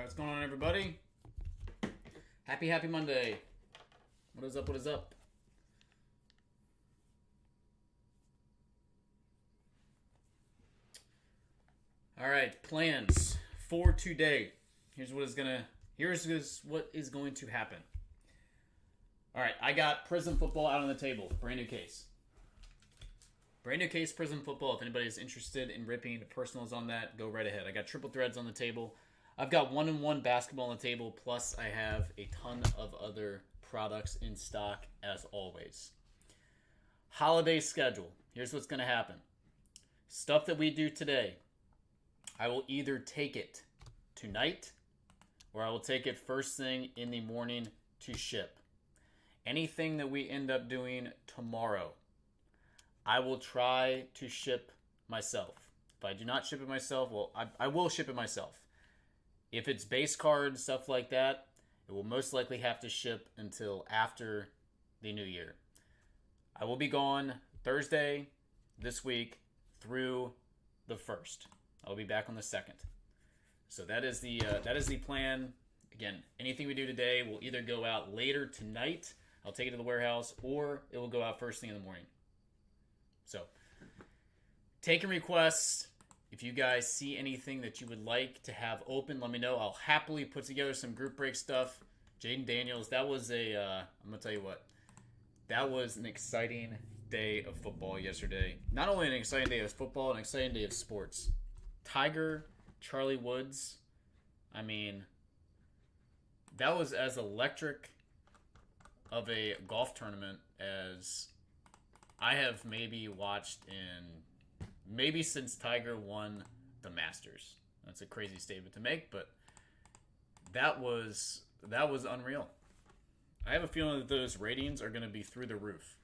What's going on, everybody? Happy Monday. What is up? What is up? All right, plans for today. Here's what is going to happen. All right, I got Prism Football out on the table. Brand new case. Brand new case Prism Football. If anybody is interested in ripping the personals on that, go right ahead. I got triple threads on the table. I've got 1-in-1 basketball on the table, plus I have a ton of other products in stock as always. Holiday schedule. Here's what's going to happen. Stuff that we do today, I will either take it tonight or I will take it first thing in the morning to ship. Anything that we end up doing tomorrow, I will try to ship myself. If I do not ship it myself, well, I will ship it myself. If it's base cards, stuff like that, it will most likely have to ship until after the new year. I will be gone Thursday this week through the 1st. I'll be back on the 2nd. So that is the plan. Again, anything we do today will either go out later tonight, I'll take it to the warehouse, or it will go out first thing in the morning. So, taking requests. If you guys see anything that you would like to have open, let me know. I'll happily put together some group break stuff. Jayden Daniels, that was I'm going to tell you what. That was an exciting day of football yesterday. Not only an exciting day of football, an exciting day of sports. Tiger, Charlie Woods, I mean, that was as electric of a golf tournament as I have maybe watched since Tiger won the Masters. That's a crazy statement to make, but that was unreal. I have a feeling that those ratings are going to be through the roof.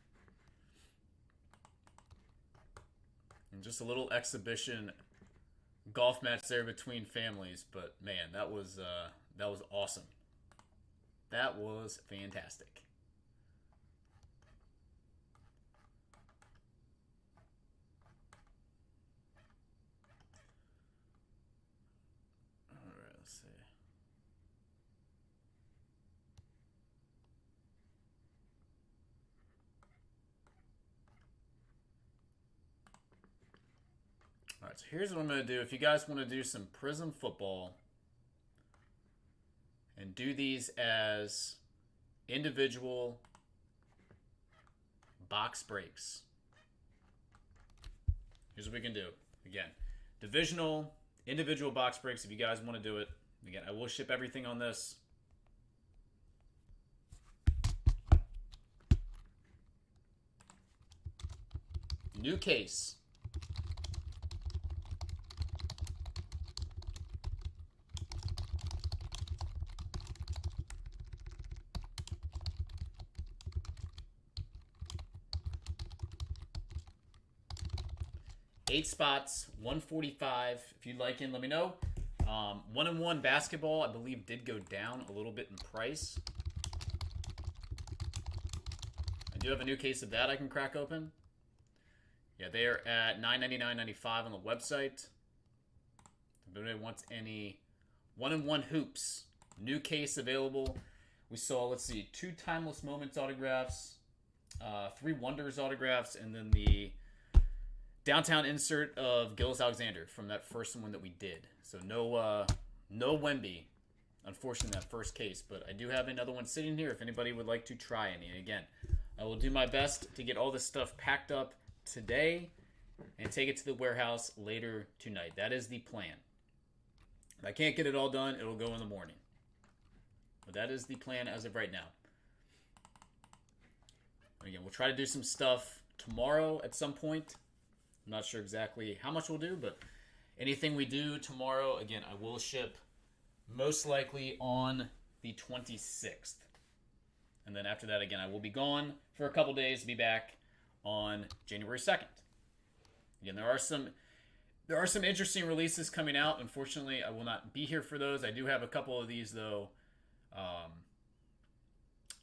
And just a little exhibition golf match there between families, but man, that was awesome. That was fantastic. Alright, so here's what I'm going to do. If you guys want to do some Prism Football and do these as individual box breaks, here's what we can do. Again, divisional, individual box breaks if you guys want to do it. Again, I will ship everything on this. New case. Eight spots, 145. If you'd like in, let me know. 1-in-1 basketball, I believe, did go down a little bit in price. I do have a new case of that I can crack open. Yeah, they are at $9.99.95 on the website. If anybody wants any 1-in-1 hoops, new case available. We saw, let's see, 2 Timeless Moments autographs, 3 Wonders autographs, and then the downtown insert of Gillis-Alexander from that first one that we did. So no Wemby, unfortunately, that first case. But I do have another one sitting here if anybody would like to try any. And again, I will do my best to get all this stuff packed up today and take it to the warehouse later tonight. That is the plan. If I can't get it all done, it'll go in the morning. But that is the plan as of right now. And again, we'll try to do some stuff tomorrow at some point. I'm not sure exactly how much we'll do, but anything we do tomorrow, again, I will ship most likely on the 26th. And then after that, again, I will be gone for a couple days, be back on January 2nd. Again, there are some interesting releases coming out. Unfortunately, I will not be here for those. I do have a couple of these, though,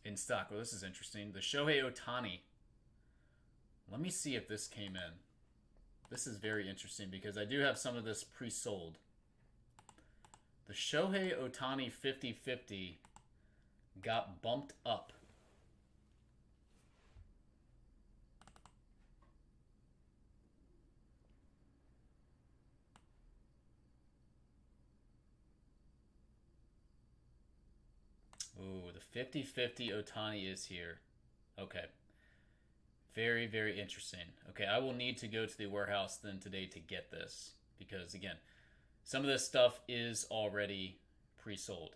in stock. Well, this is interesting. The Shohei Ohtani. Let me see if this came in. This is very interesting because I do have some of this pre-sold. The Shohei Ohtani 50-50 got bumped up. Ooh, the 50-50 Ohtani is here. Okay. Very, very interesting. Okay, I will need to go to the warehouse then today to get this. Because, again, some of this stuff is already pre-sold.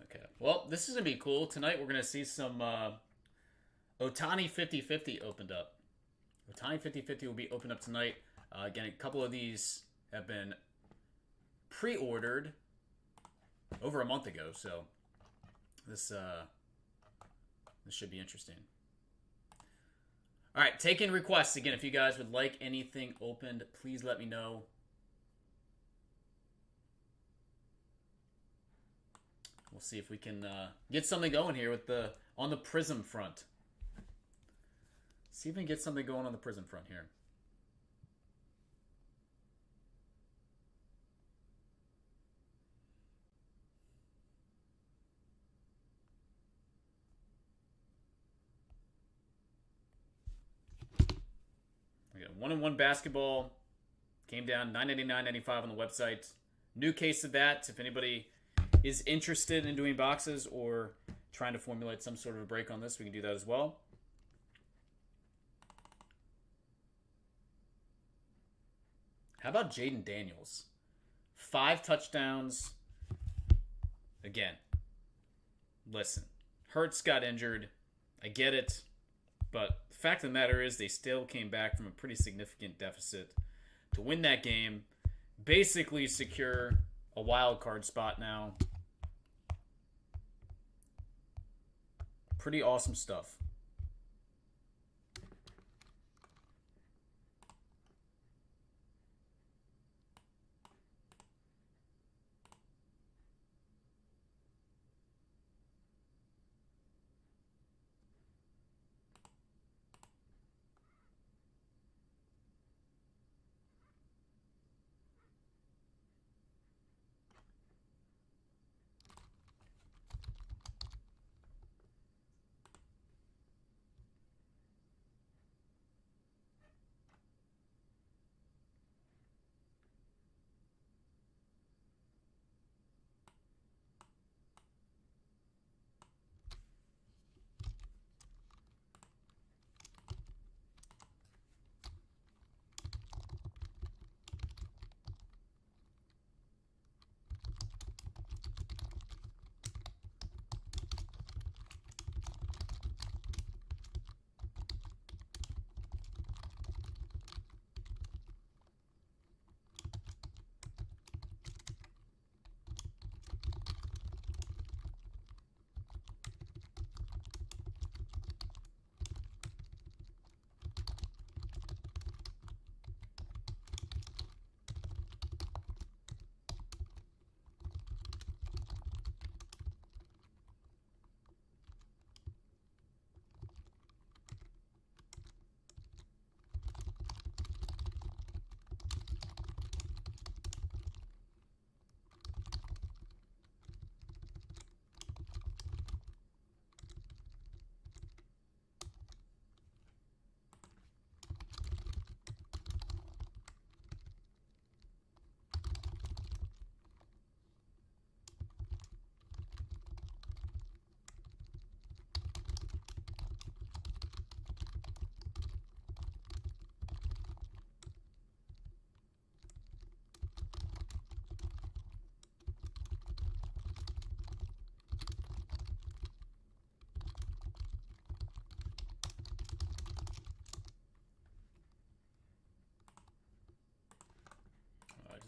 Okay. Well, this is going to be cool. Tonight we're going to see some Ohtani 50-50 opened up. Ohtani 50-50 will be opened up tonight. Again, a couple of these have been pre-ordered over a month ago, so this should be interesting. All right, take in requests. Again, if you guys would like anything opened, please let me know. We'll see if we can get something going here with on the Prism front. See if we can get something going on the Prism front here. We got 1-on-1 basketball. Came down $9.99.95 on the website. New case of that. If anybody is interested in doing boxes or trying to formulate some sort of a break on this, we can do that as well. How about Jayden Daniels? 5 touchdowns. Again, listen, Hurts got injured. I get it. But the fact of the matter is they still came back from a pretty significant deficit to win that game. Basically secure a wild card spot now. Pretty awesome stuff.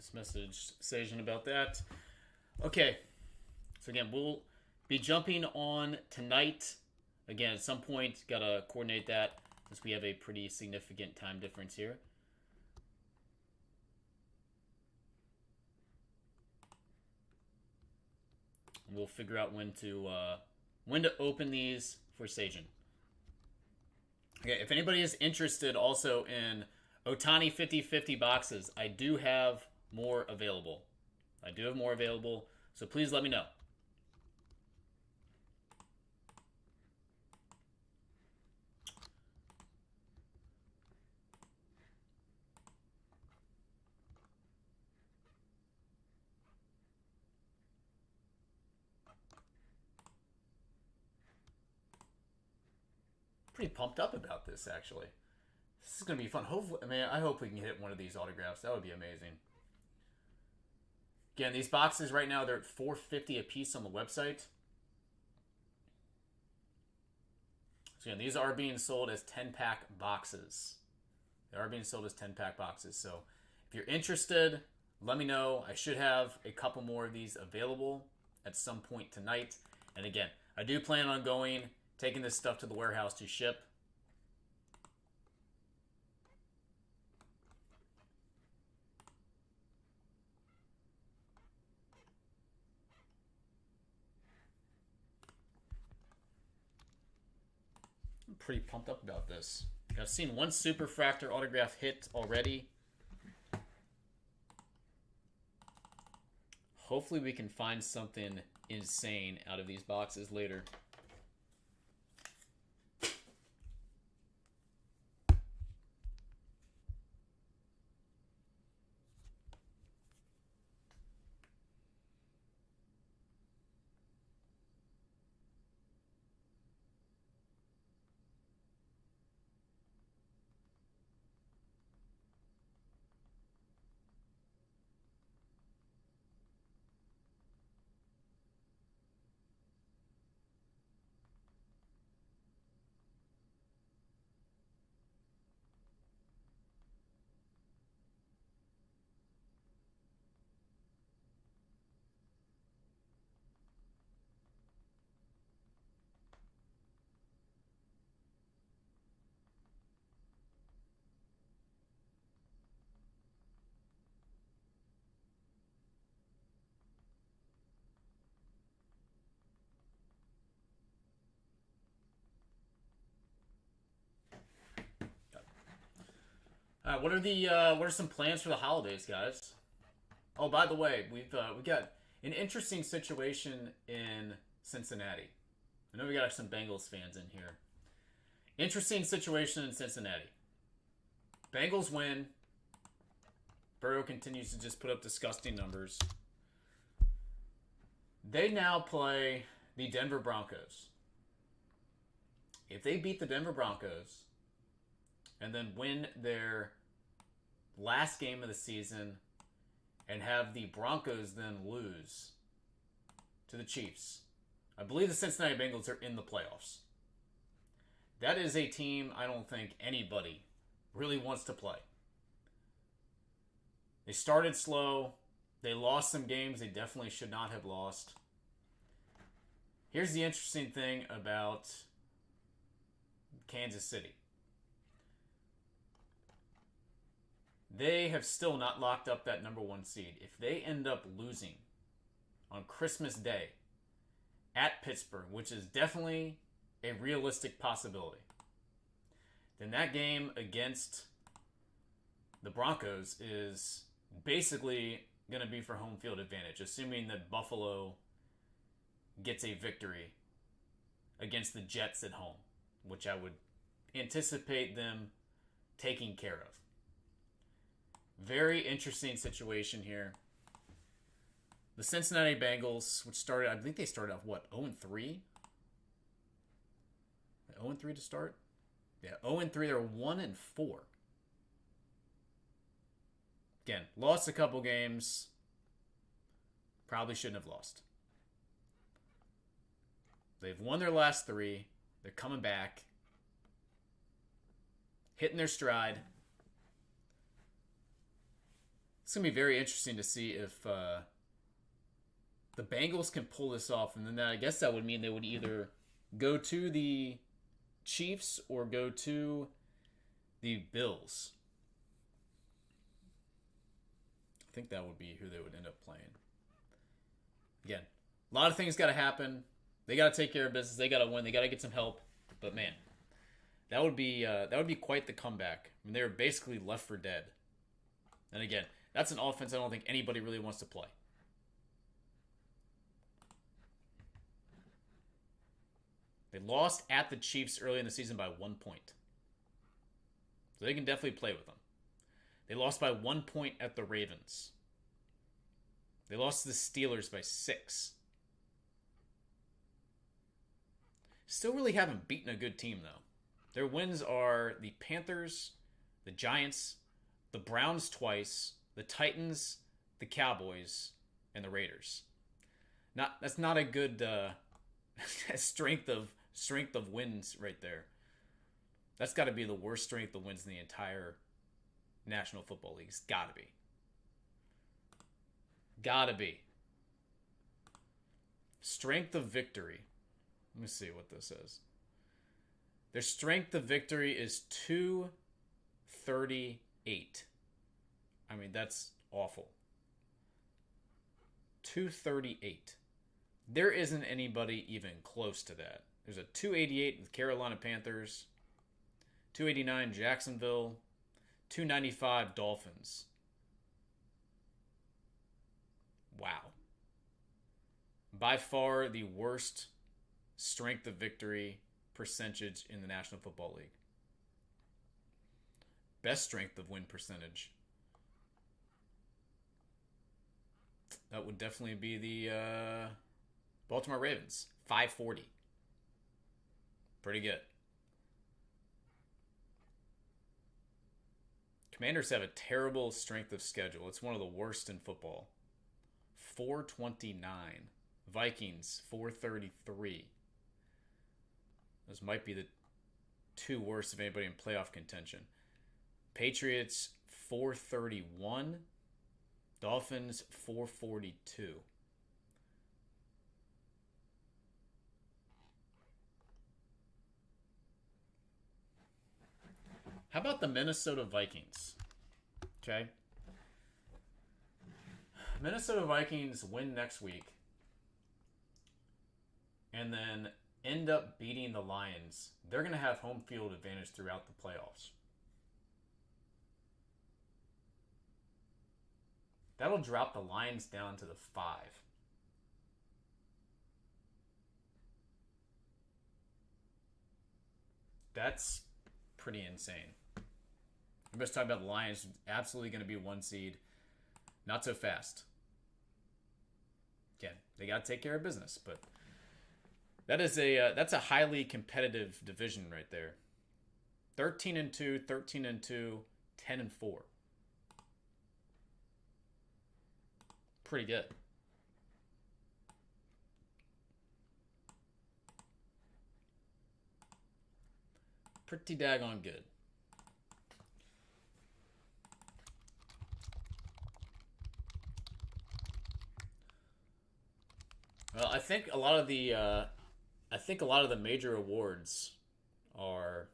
Just messaged Sajan about that. Okay. So again, we'll be jumping on tonight. Again, at some point, gotta coordinate that since we have a pretty significant time difference here. We'll figure out when to open these for Sajan. Okay, if anybody is interested also in Ohtani 50/50 boxes, I do have more available. So please let me know. Pretty pumped up about this, actually. This is going to be fun. Hopefully, I hope we can hit one of these autographs. That would be amazing. Again, these boxes right now, they're at $4.50 a piece on the website. So again, these are being sold as 10-pack boxes. They are being sold as 10-pack boxes. So if you're interested, let me know. I should have a couple more of these available at some point tonight. And again, I do plan on taking this stuff to the warehouse to ship. I'm pretty pumped up about this. I've seen one Superfractor autograph hit already. Hopefully we can find something insane out of these boxes later. What are some plans for the holidays, guys? Oh, by the way, we got an interesting situation in Cincinnati. I know we got some Bengals fans in here. Interesting situation in Cincinnati. Bengals win. Burrow continues to just put up disgusting numbers. They now play the Denver Broncos. If they beat the Denver Broncos and then win their last game of the season and have the Broncos then lose to the Chiefs, I believe the Cincinnati Bengals are in the playoffs. That is a team I don't think anybody really wants to play. They started slow. They lost some games they definitely should not have lost. Here's the interesting thing about Kansas City. They have still not locked up that number one seed. If they end up losing on Christmas Day at Pittsburgh, which is definitely a realistic possibility, then that game against the Broncos is basically going to be for home field advantage, assuming that Buffalo gets a victory against the Jets at home, which I would anticipate them taking care of. Very interesting situation here. The Cincinnati Bengals, which started, I think they started off, 0-3? 0-3 to start? Yeah, 0-3. They're 1-4. Again, lost a couple games. Probably shouldn't have lost. They've won their last 3. They're coming back. Hitting their stride. It's going to be very interesting to see if the Bengals can pull this off. And then I guess that would mean they would either go to the Chiefs or go to the Bills. I think that would be who they would end up playing. Again, a lot of things got to happen. They got to take care of business. They got to win. They got to get some help. But man, that would be quite the comeback. I mean, they were basically left for dead. And again, that's an offense I don't think anybody really wants to play. They lost at the Chiefs early in the season by 1 point. So they can definitely play with them. They lost by 1 point at the Ravens. They lost to the Steelers by 6. Still really haven't beaten a good team, though. Their wins are the Panthers, the Giants, the Browns twice, the Titans, the Cowboys, and the Raiders. That's not a good strength of wins right there. That's got to be the worst strength of wins in the entire National Football League. It's got to be. Got to be. Strength of victory. Let me see what this is. Their strength of victory is 238. I mean, that's awful. 238. There isn't anybody even close to that. There's a 288 with Carolina Panthers, 289 Jacksonville, 295 Dolphins. Wow. By far the worst strength of victory percentage in the National Football League. Best strength of win percentage. That would definitely be the Baltimore Ravens. 540. Pretty good. Commanders have a terrible strength of schedule. It's one of the worst in football. 429. Vikings, 433. Those might be the two worst of anybody in playoff contention. Patriots, 431. Dolphins, 442. How about the Minnesota Vikings? Okay. Minnesota Vikings win next week and then end up beating the Lions. They're going to have home field advantage throughout the playoffs. That'll drop the Lions down to the 5. That's pretty insane. I'm just talking about the Lions absolutely going to be 1 seed. Not so fast. Again, they got to take care of business, but that's a highly competitive division right there. 13-2, 13-2, 10-4. Pretty good. Pretty daggone good. Well, I think a lot of the major awards are,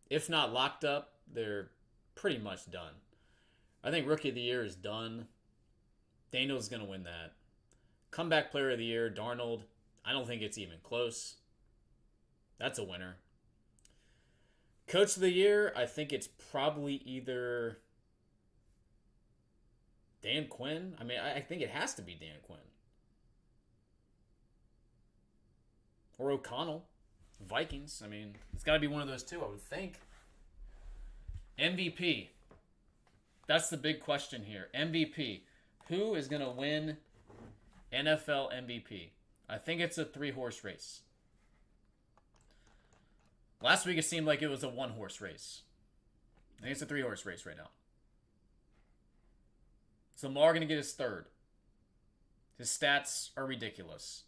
if not locked up, they're pretty much done. I think Rookie of the Year is done. Daniel's going to win that. Comeback Player of the Year, Darnold. I don't think it's even close. That's a winner. Coach of the Year, I think it's probably either Dan Quinn. I mean, I think it has to be Dan Quinn. Or O'Connell. Vikings. I mean, it's got to be one of those two, I would think. MVP. That's the big question here. MVP. Who is going to win NFL MVP? I think it's a 3-horse race. Last week it seemed like it was a 1-horse race. I think it's a 3-horse race right now. So Lamar going to get his 3rd. His stats are ridiculous.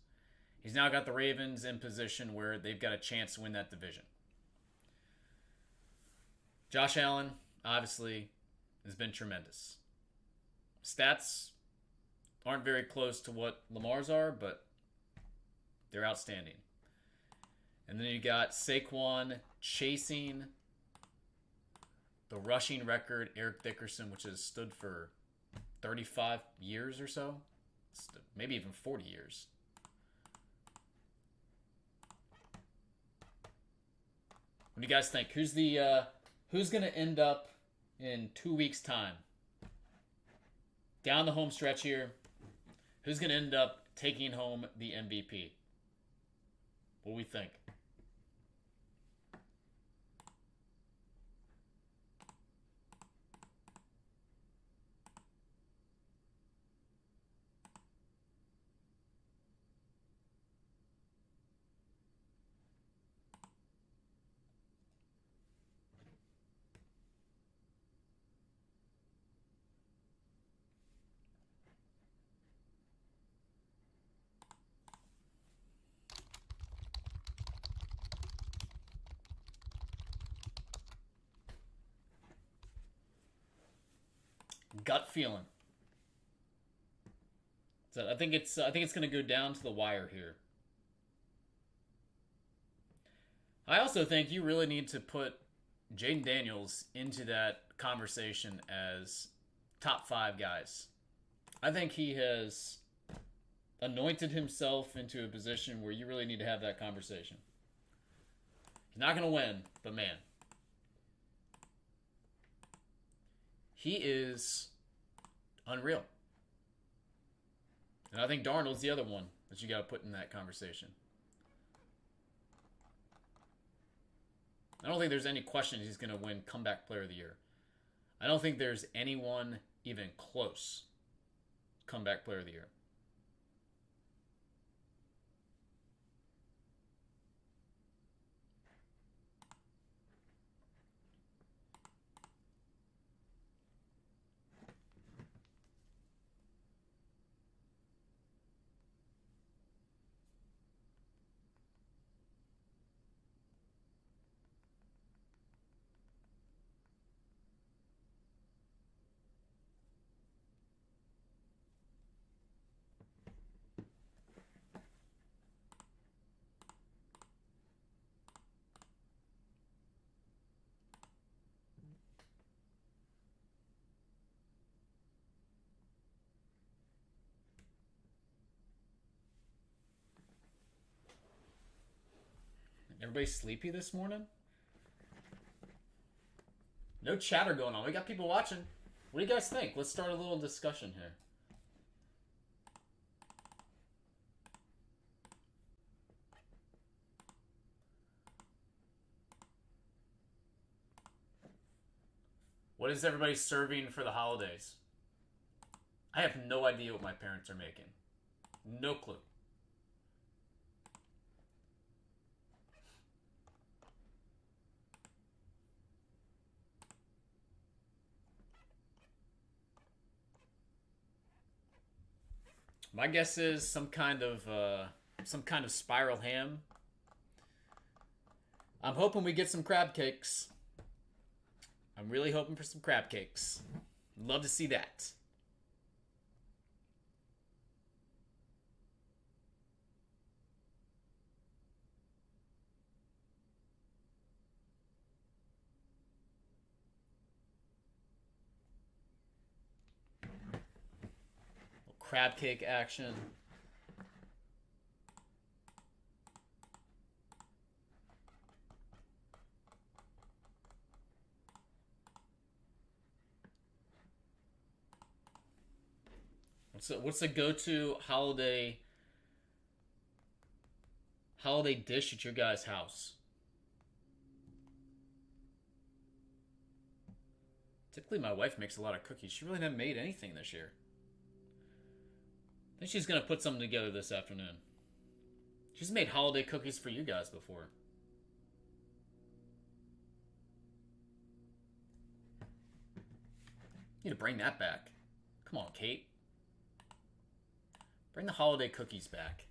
He's now got the Ravens in position where they've got a chance to win that division. Josh Allen, obviously, has been tremendous. Stats aren't very close to what Lamar's are, but they're outstanding. And then you got Saquon chasing the rushing record, Eric Dickerson, which has stood for 35 years or so. Maybe even 40 years. What do you guys think? Who's going to end up in 2 weeks' time? Down the home stretch here, who's going to end up taking home the MVP? What do we think? Gut feeling. So I think it's going to go down to the wire here. I also think you really need to put Jayden Daniels into that conversation as top 5 guys. I think he has anointed himself into a position where you really need to have that conversation. He's not going to win, but man, he is unreal. And I think Darnold's the other one that you got to put in that conversation. I don't think there's any question he's going to win Comeback Player of the Year. I don't think there's anyone even close Comeback Player of the Year. Everybody sleepy this morning? No chatter going on. We got people watching. What do you guys think? Let's start a little discussion here. What is everybody serving for the holidays? I have no idea what my parents are making. No clue. My guess is some kind of spiral ham. I'm hoping we get some crab cakes. I'm really hoping for some crab cakes. Love to see that. Crab cake action. What's the go-to holiday dish at your guys' house? Typically, my wife makes a lot of cookies. She really hasn't made anything this year. I think she's going to put something together this afternoon. She's made holiday cookies for you guys before. You need to bring that back. Come on, Kate. Bring the holiday cookies back.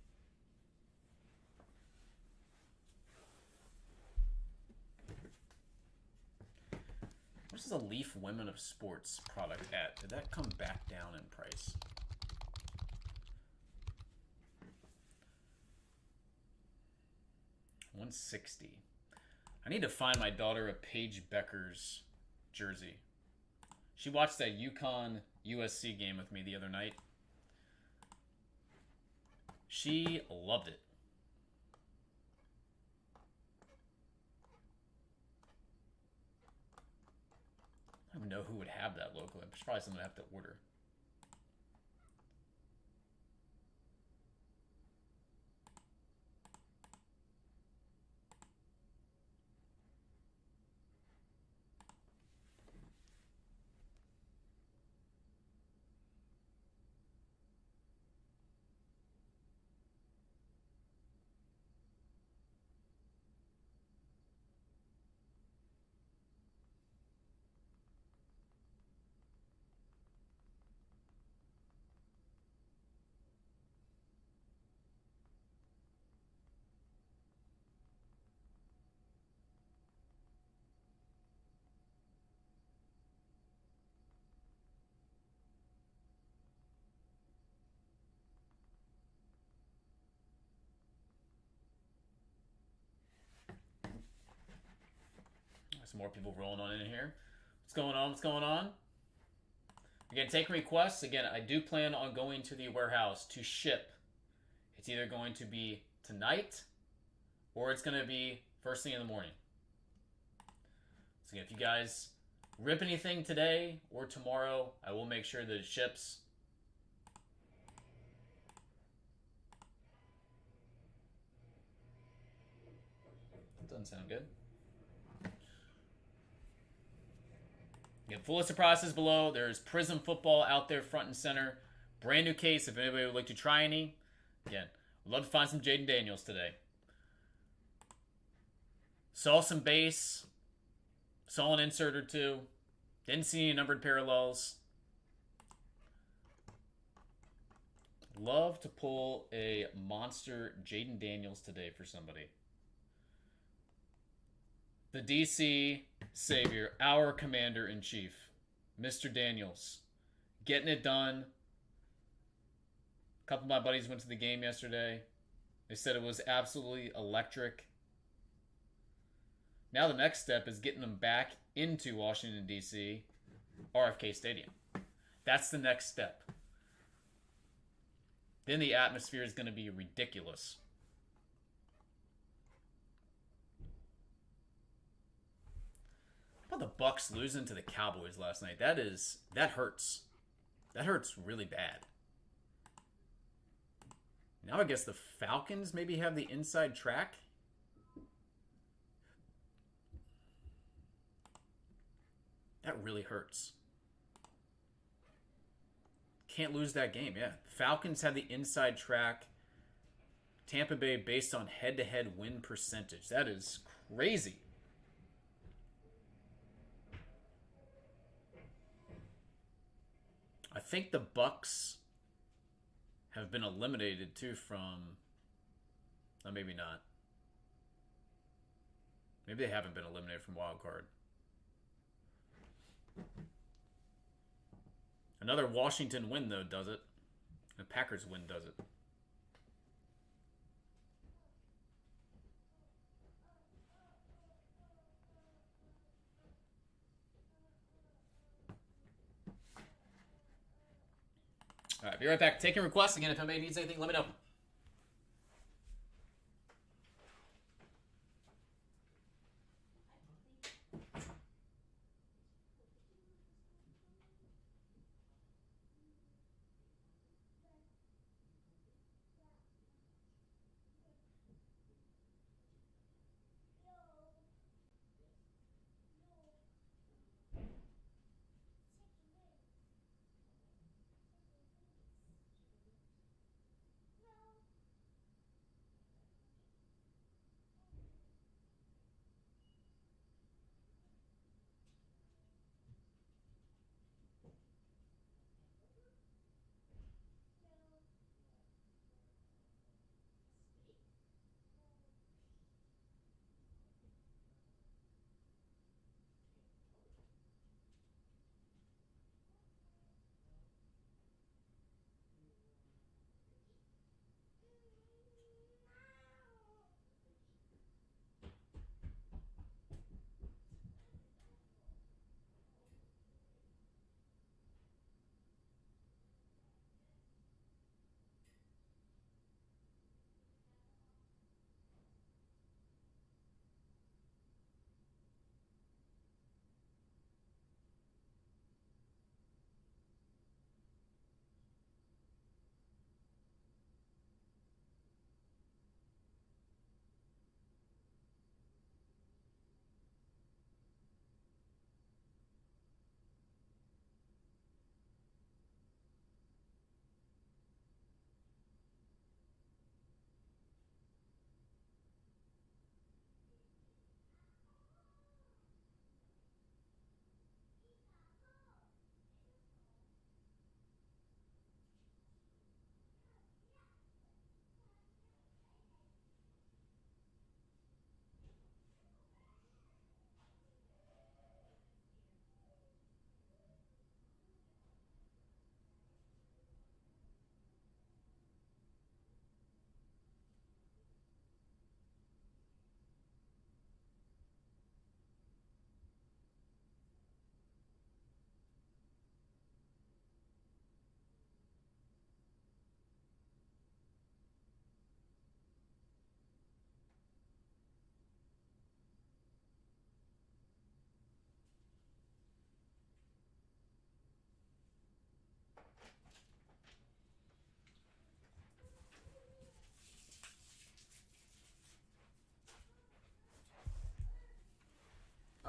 This is a Leaf Women of Sports product at. Did that come back down in price? $160. I need to find my daughter a Paige Becker's jersey. She watched that UConn USC game with me the other night. She loved it. I don't even know who would have that logo. It's probably something I have to order. Some more people rolling on in here. What's going on? What's going on? Again, take requests. Again, I do plan on going to the warehouse to ship. It's either going to be tonight or it's going to be first thing in the morning. So again, if you guys rip anything today or tomorrow, I will make sure that it ships. That doesn't sound good. Again, full list of prices below. There's Prism Football out there front and center. Brand new case if anybody would like to try any. Again, would love to find some Jayden Daniels today. Saw some base. Saw an insert or two. Didn't see any numbered parallels. Love to pull a monster Jayden Daniels today for somebody. The DC Savior, our Commander-in-Chief, Mr. Daniels, getting it done. A couple of my buddies went to the game yesterday. They said it was absolutely electric. Now the next step is getting them back into Washington, D.C., RFK Stadium. That's the next step. Then the atmosphere is going to be ridiculous. How about the Bucks losing to the Cowboys last night? That hurts. That hurts really bad. Now I guess the Falcons maybe have the inside track. That really hurts. Can't lose that game, yeah. Falcons have the inside track. Tampa Bay based on head-to-head win percentage. That is crazy. I think the Bucks have been eliminated too from... Oh, maybe not. Maybe they haven't been eliminated from Wild Card. Another Washington win, though, does it. The Packers win does it. All right, be right back. Taking requests again. If anybody needs anything, let me know.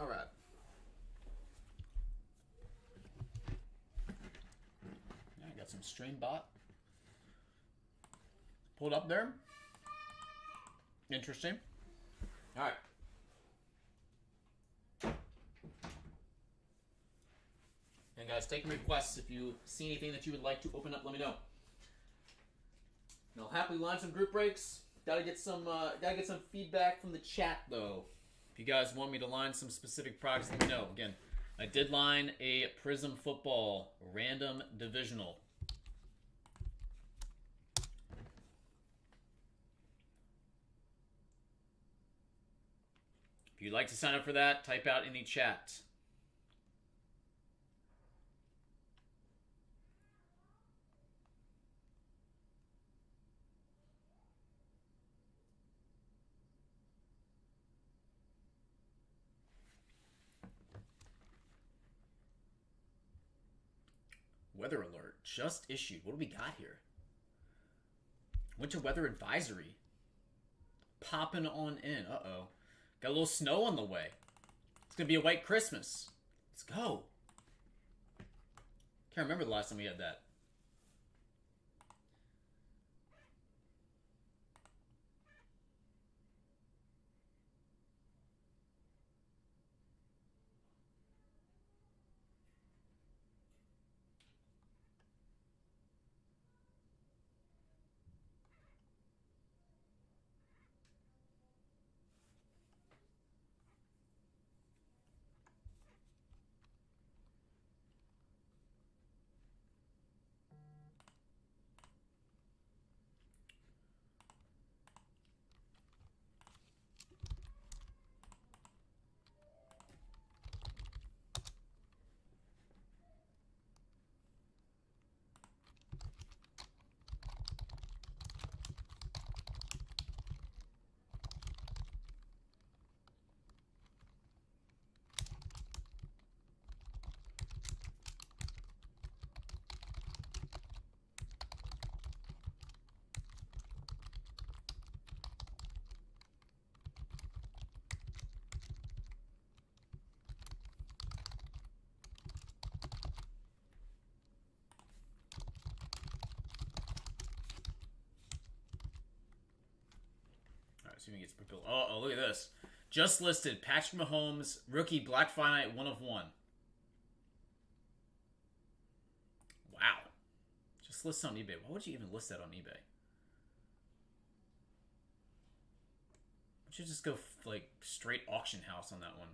All right. Yeah, I got some stream bot. Pulled up there. Interesting. All right. And guys, taking requests. If you see anything that you would like to open up, let me know. And I'll happily line some group breaks. Gotta get some feedback from the chat though. If you guys want me to line some specific products, let me know. Again, I did line a Prism Football random divisional. If you'd like to sign up for that, type out in the chat. Weather alert just issued. What do we got here? Winter weather advisory. Popping on in. Uh-oh. Got a little snow on the way. It's going to be a white Christmas. Let's go. Can't remember the last time we had that. See if we can get sprinkled. Oh, look at this. Just listed. Patrick Mahomes, rookie Black Finite 1 of 1. Wow. Just list on eBay. Why would you even list that on eBay? Why don't you just go like straight auction house on that one?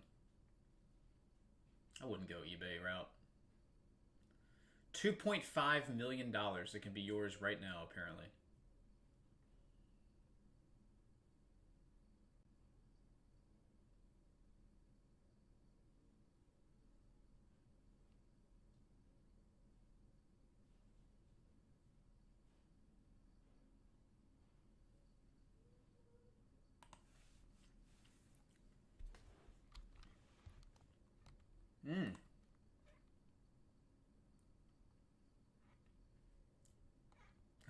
I wouldn't go eBay route. $2.5 million. It can be yours right now, apparently.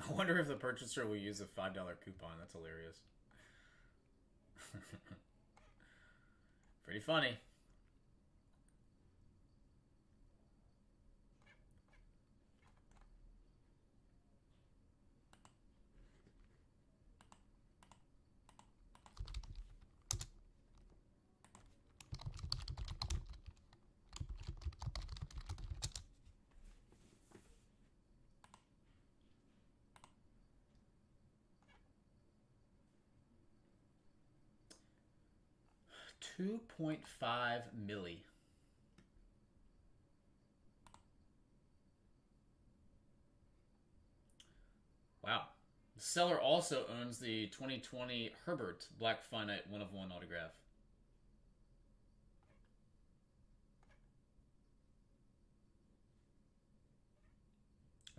I wonder if the purchaser will use a $5 coupon. That's hilarious. Pretty funny. $2.5 million. Wow. The seller also owns the 2020 Herbert Black Finite 1 of 1 autograph.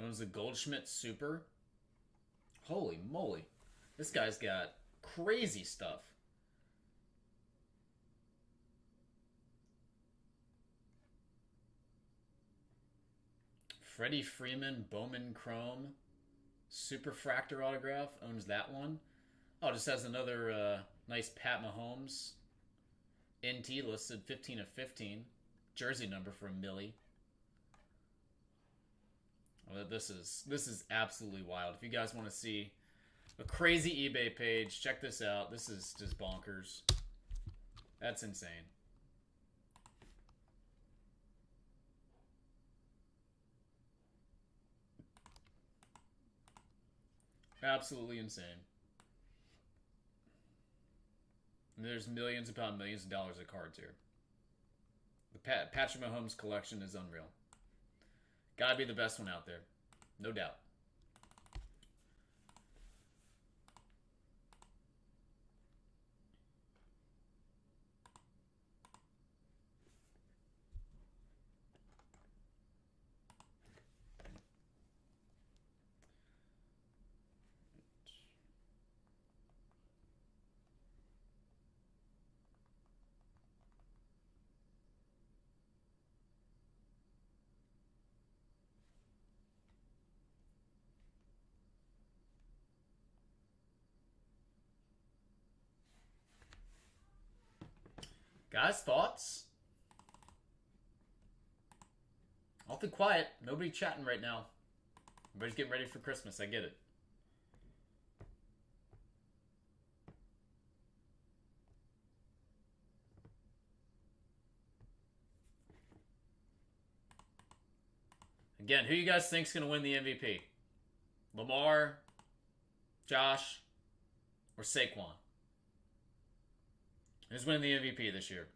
Owns the Goldschmidt Super. Holy moly. This guy's got crazy stuff. Freddie Freeman, Bowman Chrome, Superfractor autograph, owns that one. Oh, just has another nice Pat Mahomes NT listed 15 of 15. Jersey number for Millie. Well, this is absolutely wild. If you guys want to see a crazy eBay page, check this out. This is just bonkers. That's insane. Absolutely insane. And there's millions upon millions of dollars of cards here. The Patrick Mahomes collection is unreal. Gotta be the best one out there. No doubt. Guys, thoughts? Awfully quiet. Nobody chatting right now. Everybody's getting ready for Christmas. I get it. Again, who you guys think's going to win the MVP? Lamar, Josh, or Saquon? Who's winning the MVP this year?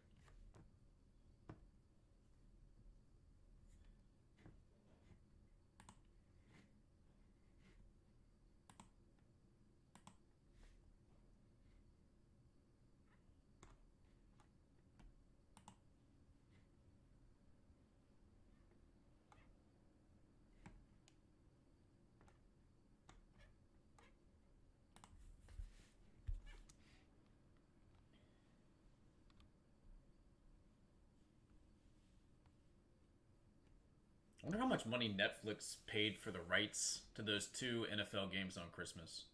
I wonder how much money Netflix paid for the rights to those 2 NFL games on Christmas.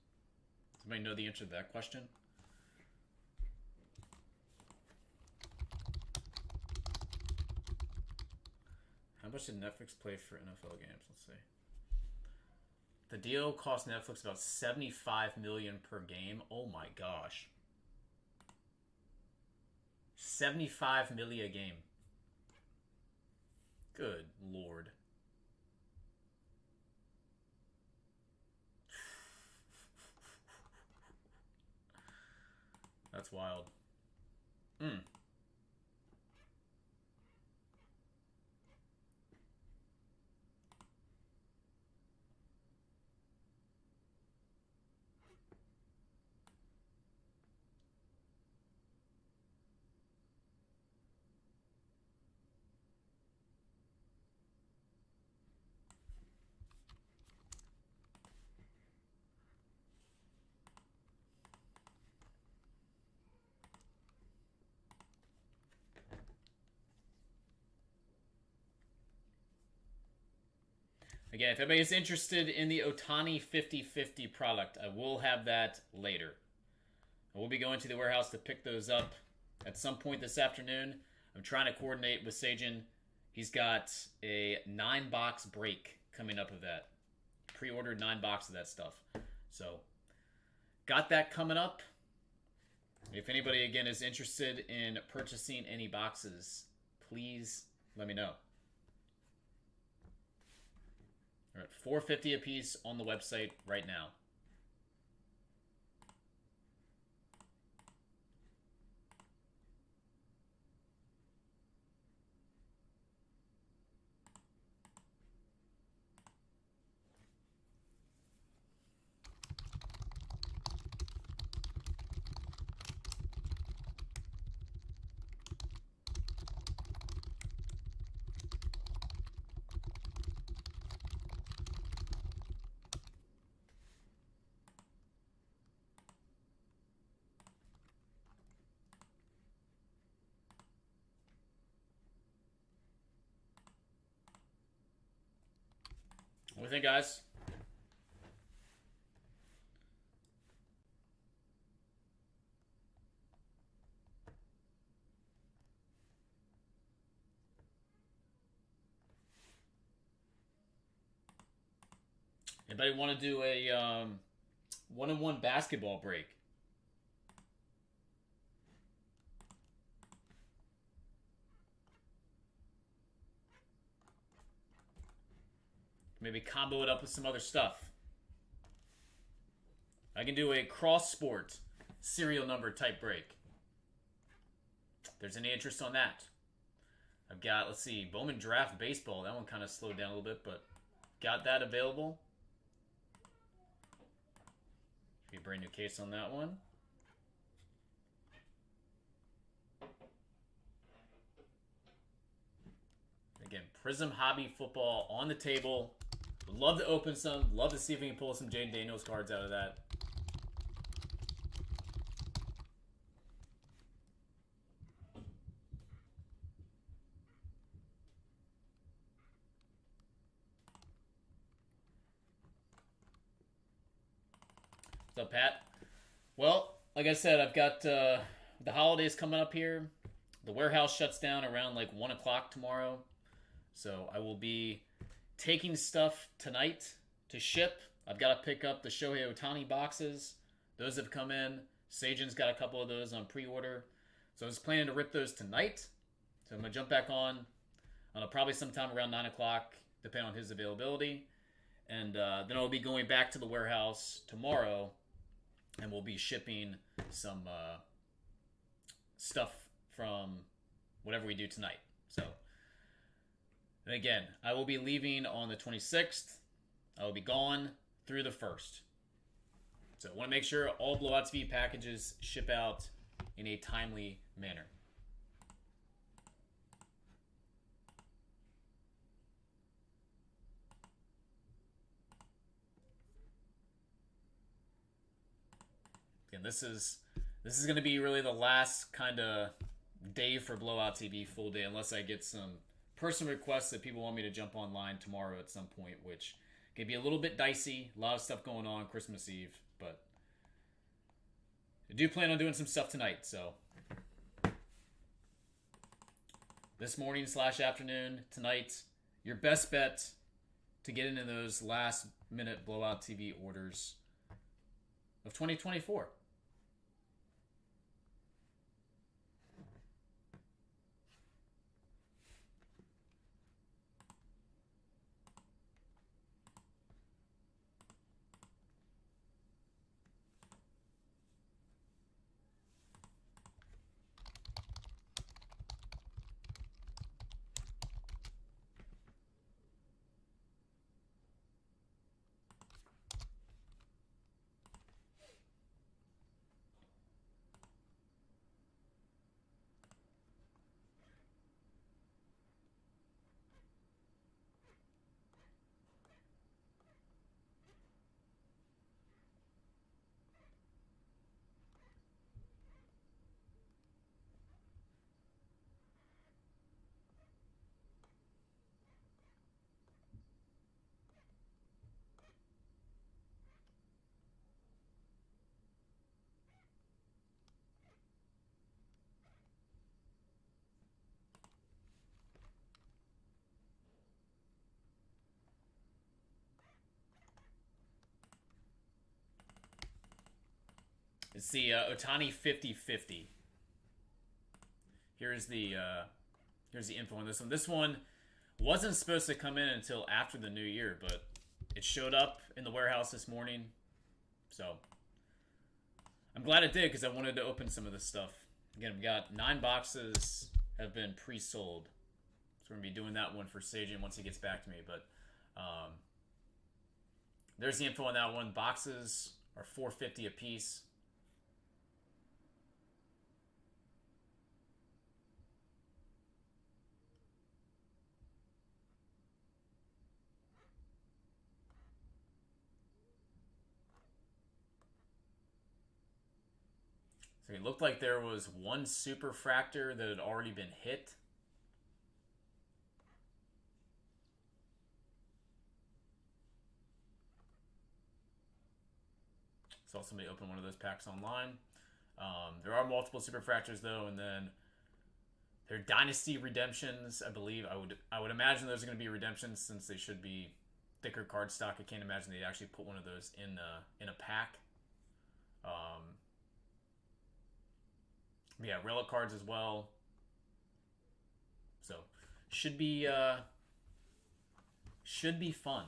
Does anybody know the answer to that question? How much did Netflix pay for NFL games? Let's see. The deal cost Netflix about $75 million per game. Oh my gosh. $75 million a game. Good Lord. That's wild. Again, if anybody's interested in the Otani 50/50 product, I will have that later. I will be going to the warehouse to pick those up at some point this afternoon. I'm trying to coordinate with Sajin. He's got a 9-box break coming up of that. Pre-ordered 9 boxes of that stuff. So, got that coming up. If anybody, again, is interested in purchasing any boxes, please let me know. All right, $4.50 a piece on the website right now. What do you think, guys? Anybody want to do a one-on-one basketball break? Maybe combo it up with some other stuff. I can do a cross-sport serial number type break. If there's any interest on that. I've got, let's see, Bowman Draft Baseball. That one kind of slowed down a little bit, but got that available. Be a brand new case on that one. Again, Prism Hobby Football on the table. Would love to open some. Love to see if we can pull some Jayden Daniels cards out of that. What's up, Pat? Well, like I said, I've got the holidays coming up here. The warehouse shuts down around like 1 o'clock tomorrow. So I will be taking stuff tonight to ship. I've got to pick up the Shohei Ohtani boxes. Those have come in. Sajan's got a couple of those on pre-order. So I was planning to rip those tonight. So I'm going to jump back on. Probably sometime around 9 o'clock, depending on his availability. And then I'll be going back to the warehouse tomorrow. And we'll be shipping some stuff from whatever we do tonight. So, and again, I will be leaving on the 26th. I will be gone through the 1st. So I want to make sure all Blowout TV packages ship out in a timely manner. Again, this is going to be really the last kind of day for Blowout TV, full day, unless I get some personal requests that people want me to jump online tomorrow at some point, which can be a little bit dicey. A lot of stuff going on Christmas Eve, but I do plan on doing some stuff tonight, so this morning / afternoon, tonight, your best bet to get into those last minute Blowout TV orders of 2024. It's the Ohtani 50/50. Here's the info on this one. This one wasn't supposed to come in until after the new year, but it showed up in the warehouse this morning. So I'm glad it did, because I wanted to open some of this stuff. Again, we got 9 boxes have been pre-sold. So we're going to be doing that one for Sajan once he gets back to me. But there's the info on that one. Boxes are $4.50 a piece. So it looked like there was one superfractor that had already been hit. Saw somebody open one of those packs online. There are multiple superfractors though, and then there are dynasty redemptions. I believe I would imagine there's going to be redemptions, since they should be thicker card stock. I can't imagine they'd actually put one of those in a pack. Yeah, relic cards as well. So should be fun.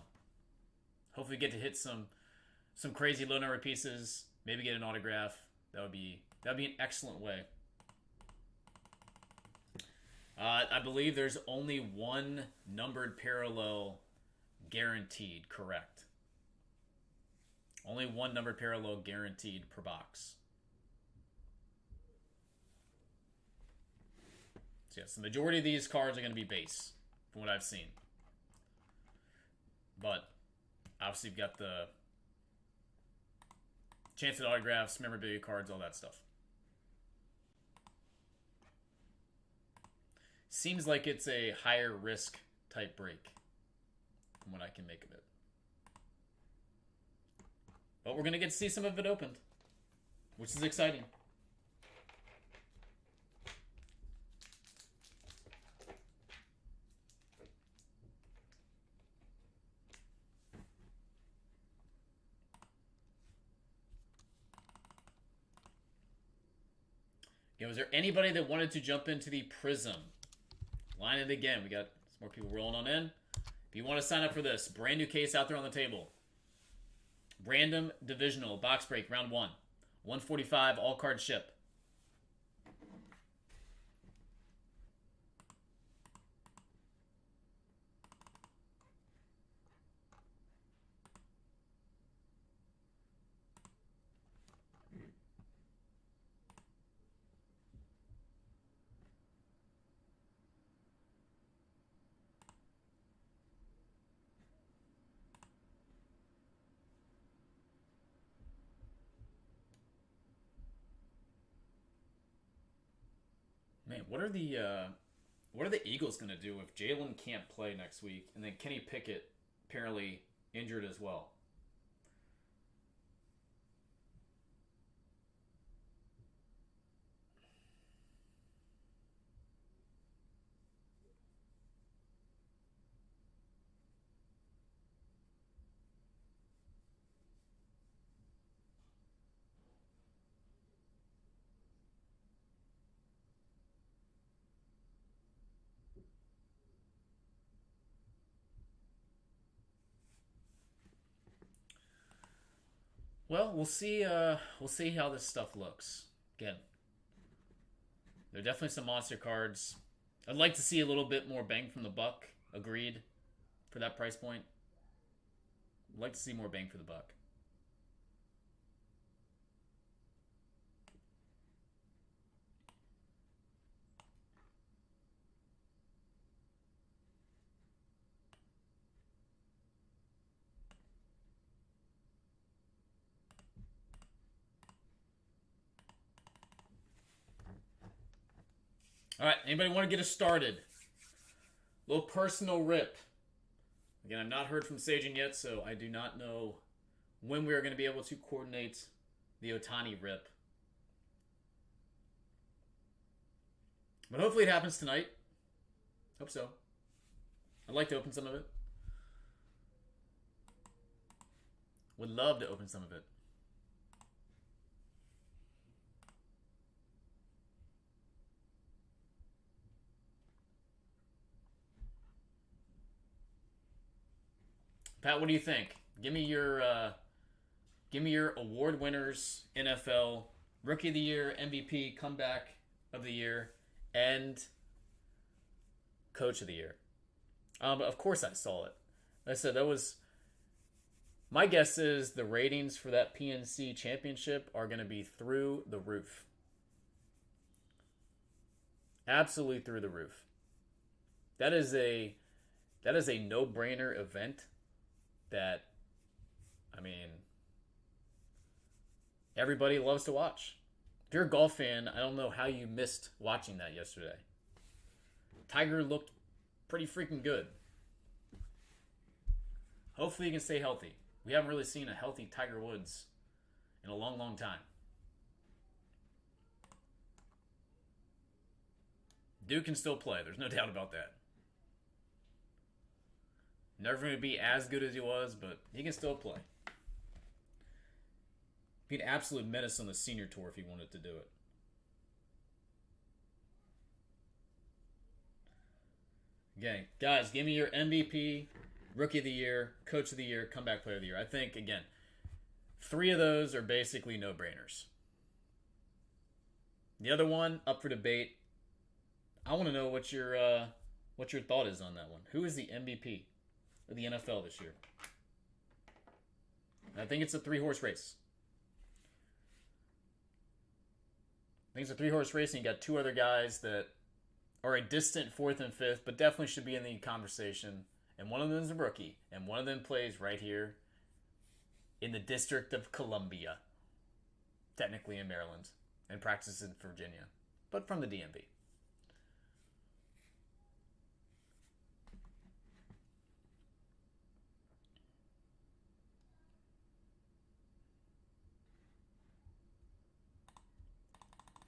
Hopefully, get to hit some crazy low number pieces. Maybe get an autograph. That would be an excellent way. I believe there's only one numbered parallel guaranteed. Correct. Only one numbered parallel guaranteed per box. So yes, the majority of these cards are going to be base, from what I've seen. But obviously, you've got the chance at autographs, memorabilia cards, all that stuff. Seems like it's a higher risk type break, from what I can make of it. But we're going to get to see some of it opened, which is exciting. Okay, was there anybody that wanted to jump into the Prism? Line it again. We got some more people rolling on in. If you want to sign up for this, brand new case out there on the table. Random Divisional Box Break Round 1. 145 all card ship. Man, what are the Eagles going to do if Jayden can't play next week and then Kenny Pickett apparently injured as well? Well, we'll see. We'll see how this stuff looks. Again, there are definitely some monster cards. I'd like to see a little bit more bang from the buck. Agreed. For that price point, I'd like to see more bang for the buck. All right, anybody want to get us started? Little personal rip. Again, I've not heard from Sajin yet, so I do not know when we are going to be able to coordinate the Otani rip. But hopefully it happens tonight. Hope so. I'd like to open some of it. Would love to open some of it. Pat, what do you think? Give me your award winners, NFL, Rookie of the Year, MVP, Comeback of the Year, and Coach of the Year. But of course I saw it. Like I said, that was... My guess is the ratings for that PNC championship are going to be through the roof. Absolutely through the roof. That is a no-brainer event that, I mean, everybody loves to watch. If you're a golf fan, I don't know how you missed watching that yesterday. Tiger looked pretty freaking good. Hopefully he can stay healthy. We haven't really seen a healthy Tiger Woods in a long, long time. Dude can still play. There's no doubt about that. Never going to be as good as he was, but he can still play. Be an absolute menace on the senior tour if he wanted to do it. Again, guys, give me your MVP, Rookie of the Year, Coach of the Year, Comeback Player of the Year. I think, again, 3 of those are basically no-brainers. The other one, up for debate. I want to know what your thought is on that one. Who is the MVP of the NFL this year? I think it's a 3-horse race. I think it's a 3-horse race, and you got 2 other guys that are a distant 4th and 5th, but definitely should be in the conversation. And one of them is a rookie, and one of them plays right here in the District of Columbia, technically in Maryland, and practices in Virginia, but from the DMV.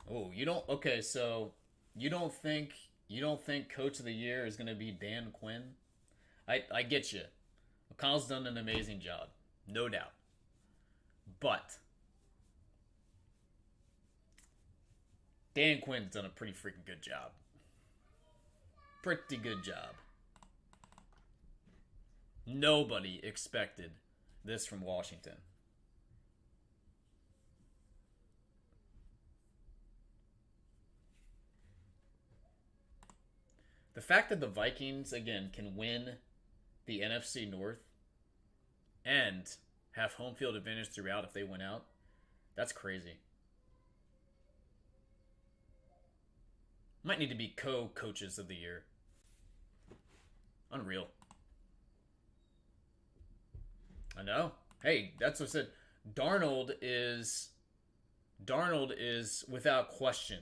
Oh, you don't. Okay, so you don't think Coach of the Year is going to be Dan Quinn? I get you. McConnell's done an amazing job, no doubt. But Dan Quinn's done a pretty freaking good job. Pretty good job. Nobody expected this from Washington. The fact that the Vikings, again, can win the NFC North and have home field advantage throughout if they win out, that's crazy. Might need to be co-coaches of the year. Unreal. I know. Hey, that's what I said. Darnold is without question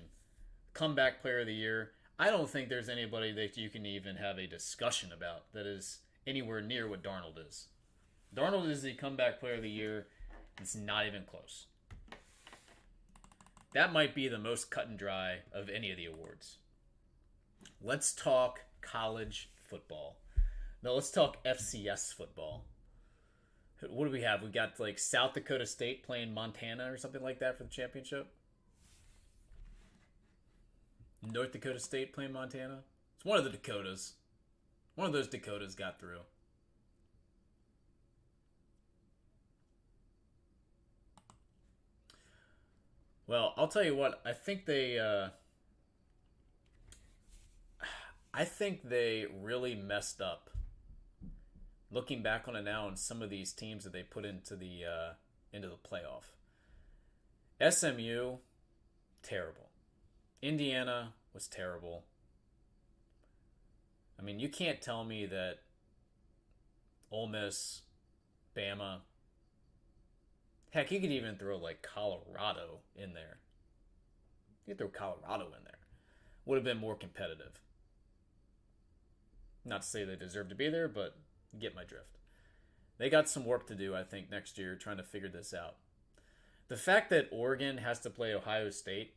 comeback player of the year. I don't think there's anybody that you can even have a discussion about that is anywhere near what Darnold is. Darnold is the comeback player of the year. It's not even close. That might be the most cut and dry of any of the awards. Let's talk college football. No, let's talk FCS football. What do we have? We got like South Dakota State playing Montana or something like that for the championship. North Dakota State playing Montana. It's one of the Dakotas. One of those Dakotas got through. Well, I'll tell you what. I think they really messed up. Looking back on it now, and some of these teams that they put into the playoff. SMU, terrible. Indiana was terrible. I mean, you can't tell me that Ole Miss, Bama, heck, you could even throw like Colorado in there. You could throw Colorado in there. Would have been more competitive. Not to say they deserve to be there, but you get my drift. They got some work to do, I think, next year trying to figure this out. The fact that Oregon has to play Ohio State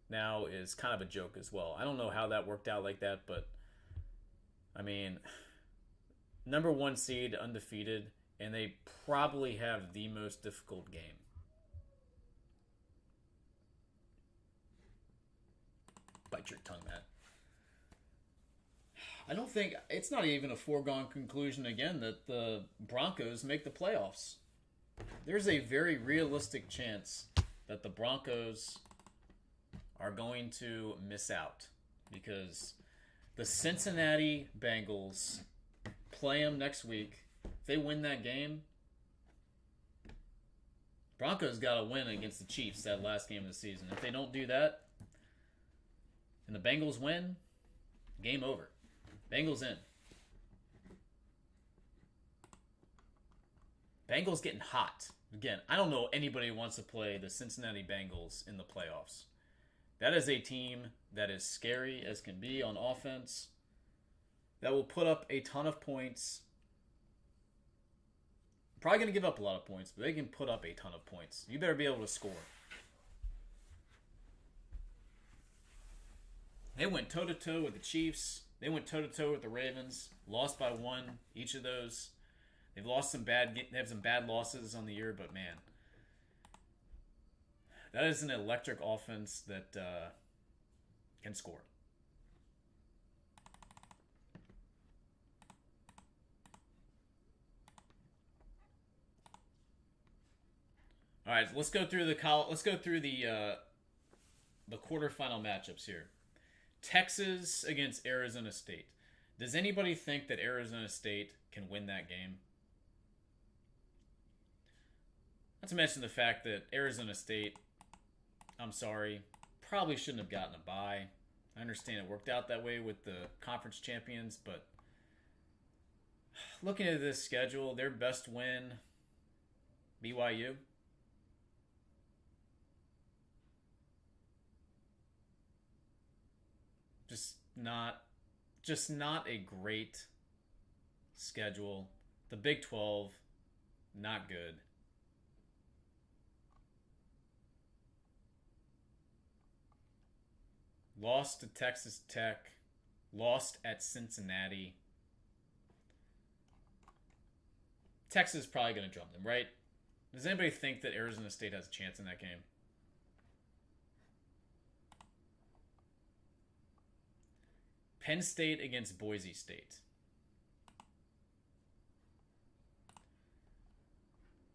now is kind of a joke as well. I don't know how that worked out like that, but I mean, number 1 seed, undefeated, and they probably have the most difficult game. Bite your tongue, Matt. I don't think, it's not even a foregone conclusion again that the Broncos make the playoffs. There's a very realistic chance that the Broncos are going to miss out because the Cincinnati Bengals play them next week. If they win that game, Broncos got to win against the Chiefs that last game of the season. If they don't do that and the Bengals win, game over. Bengals in. Bengals getting hot. Again, I don't know anybody who wants to play the Cincinnati Bengals in the playoffs. That is a team that is scary as can be on offense. That will put up a ton of points. Probably going to give up a lot of points, but they can put up a ton of points. You better be able to score. They went toe-to-toe with the Chiefs. They went toe-to-toe with the Ravens, lost by 1 each of those. They've lost some they have some bad losses on the year, but man, that is an electric offense that can score. All right, let's go through the quarterfinal matchups here. Texas against Arizona State. Does anybody think that Arizona State can win that game? Not to mention the fact that Arizona State, I'm sorry, probably shouldn't have gotten a bye. I understand it worked out that way with the conference champions, but looking at this schedule, their best win, BYU. Just not a great schedule. The Big 12, not good. Lost to Texas Tech. Lost at Cincinnati. Texas is probably going to jump them, right? Does anybody think that Arizona State has a chance in that game? Penn State against Boise State.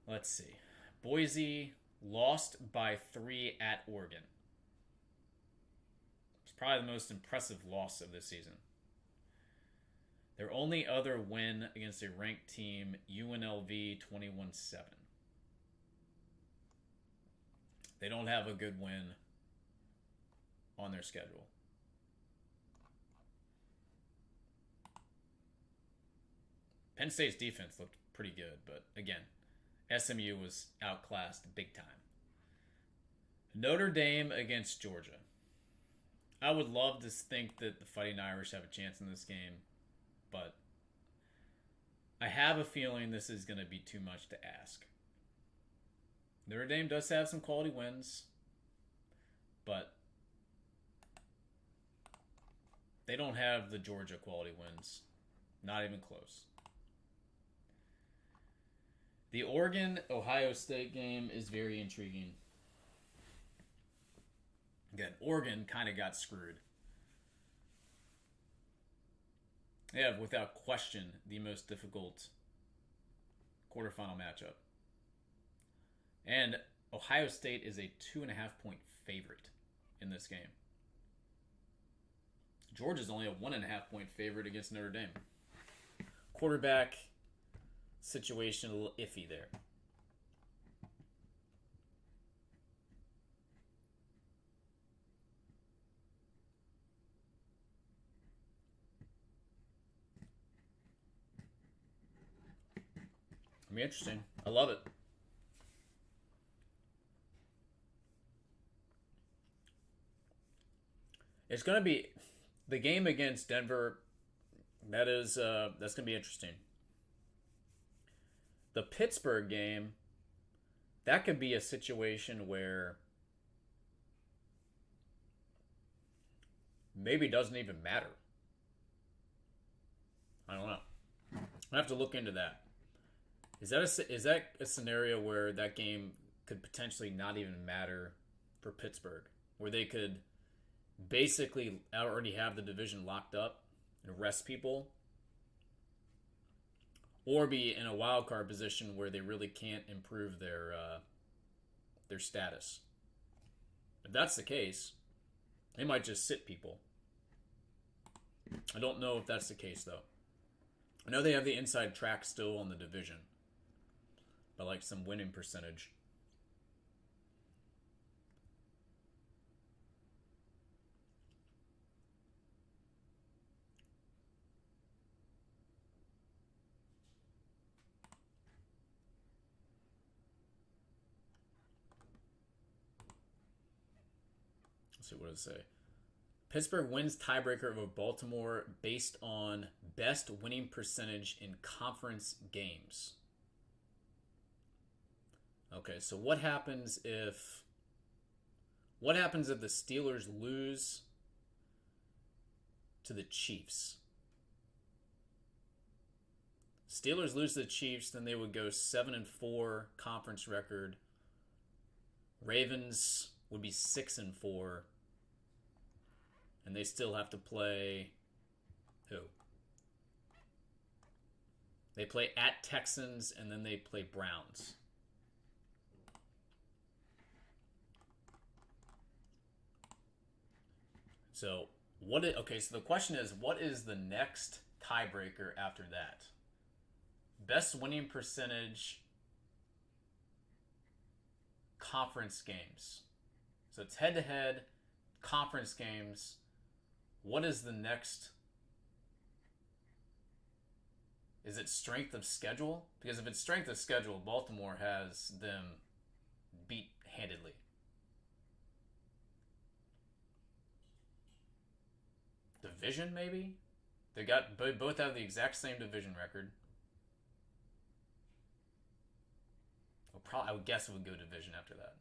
Let's see. Boise lost by 3 at Oregon. It's probably the most impressive loss of this season. Their only other win against a ranked team, UNLV 21-7. They don't have a good win on their schedule. Penn State's defense looked pretty good, but again, SMU was outclassed big time. Notre Dame against Georgia. I would love to think that the Fighting Irish have a chance in this game, but I have a feeling this is going to be too much to ask. Notre Dame does have some quality wins, but they don't have the Georgia quality wins. Not even close. The Oregon-Ohio State game is very intriguing. Again, Oregon kind of got screwed. They have, without question, the most difficult quarterfinal matchup. And Ohio State is a 2.5-point favorite in this game. Georgia's only a 1.5-point favorite against Notre Dame. Quarterback situation a little iffy there. It'll be interesting. I love it. It's going to be the game against Denver. That's going to be interesting. The Pittsburgh game, that could be a situation where maybe it doesn't even matter. I don't know. I have to look into that. Is that a scenario where that game could potentially not even matter for Pittsburgh, where they could basically already have the division locked up and rest people, or be in a wild card position where they really can't improve their status? If that's the case, they might just sit people. I don't know if that's the case, though. I know they have the inside track still on the division, but like some winning percentage. Let's see, what does it say? Pittsburgh wins tiebreaker over Baltimore based on best winning percentage in conference games. Okay, so what happens if the Steelers lose to the Chiefs. Steelers lose to the Chiefs, then they would go 7-4 conference record. Ravens would be 6-4, and they still have to play who? They play at Texans, and then they play Browns. So so the question is, what is the next tiebreaker after that? Best winning percentage conference games. So it's head-to-head conference games. What is the next? Is it strength of schedule? Because if it's strength of schedule, Baltimore has them beat handedly. Division, maybe? They both have the exact same division record. I would guess it would go division after that.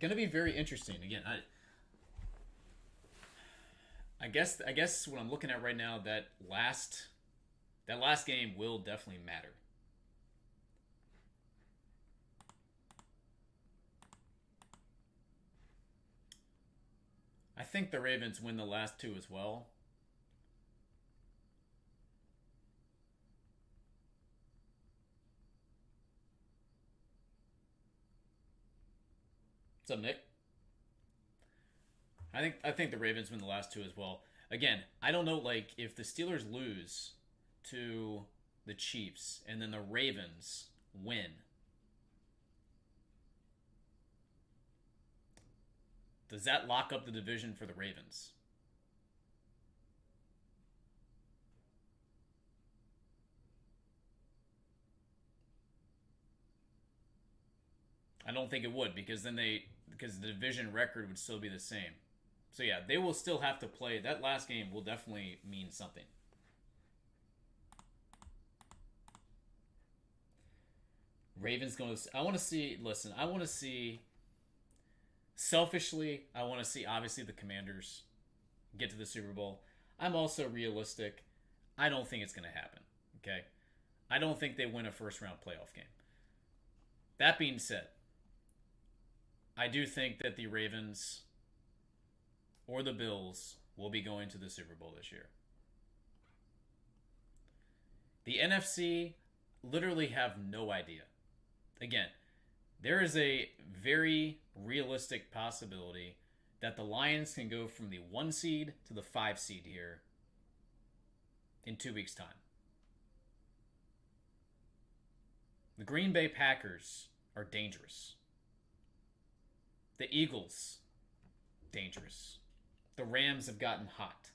Gonna be very interesting. Again, I guess what I'm looking at right now, that last game will definitely matter. I think the Ravens win the last two as well. What's up, Nick? I think the Ravens win the last two as well. Again, I don't know, like, if the Steelers lose to the Chiefs and then the Ravens win, does that lock up the division for the Ravens? I don't think it would, because the division record would still be the same. So yeah, they will still have to play. That last game will definitely mean something. Ravens going to... I want to see... Listen, I want to see... Selfishly, I want to see, obviously, the Commanders get to the Super Bowl. I'm also realistic. I don't think it's going to happen. Okay? I don't think they win a first-round playoff game. That being said, I do think that the Ravens or the Bills will be going to the Super Bowl this year. The NFC literally have no idea. Again, there is a very realistic possibility that the Lions can go from the 1 seed to the 5 seed here in 2 weeks' time. The Green Bay Packers are dangerous. The Eagles, dangerous. The Rams have gotten hot.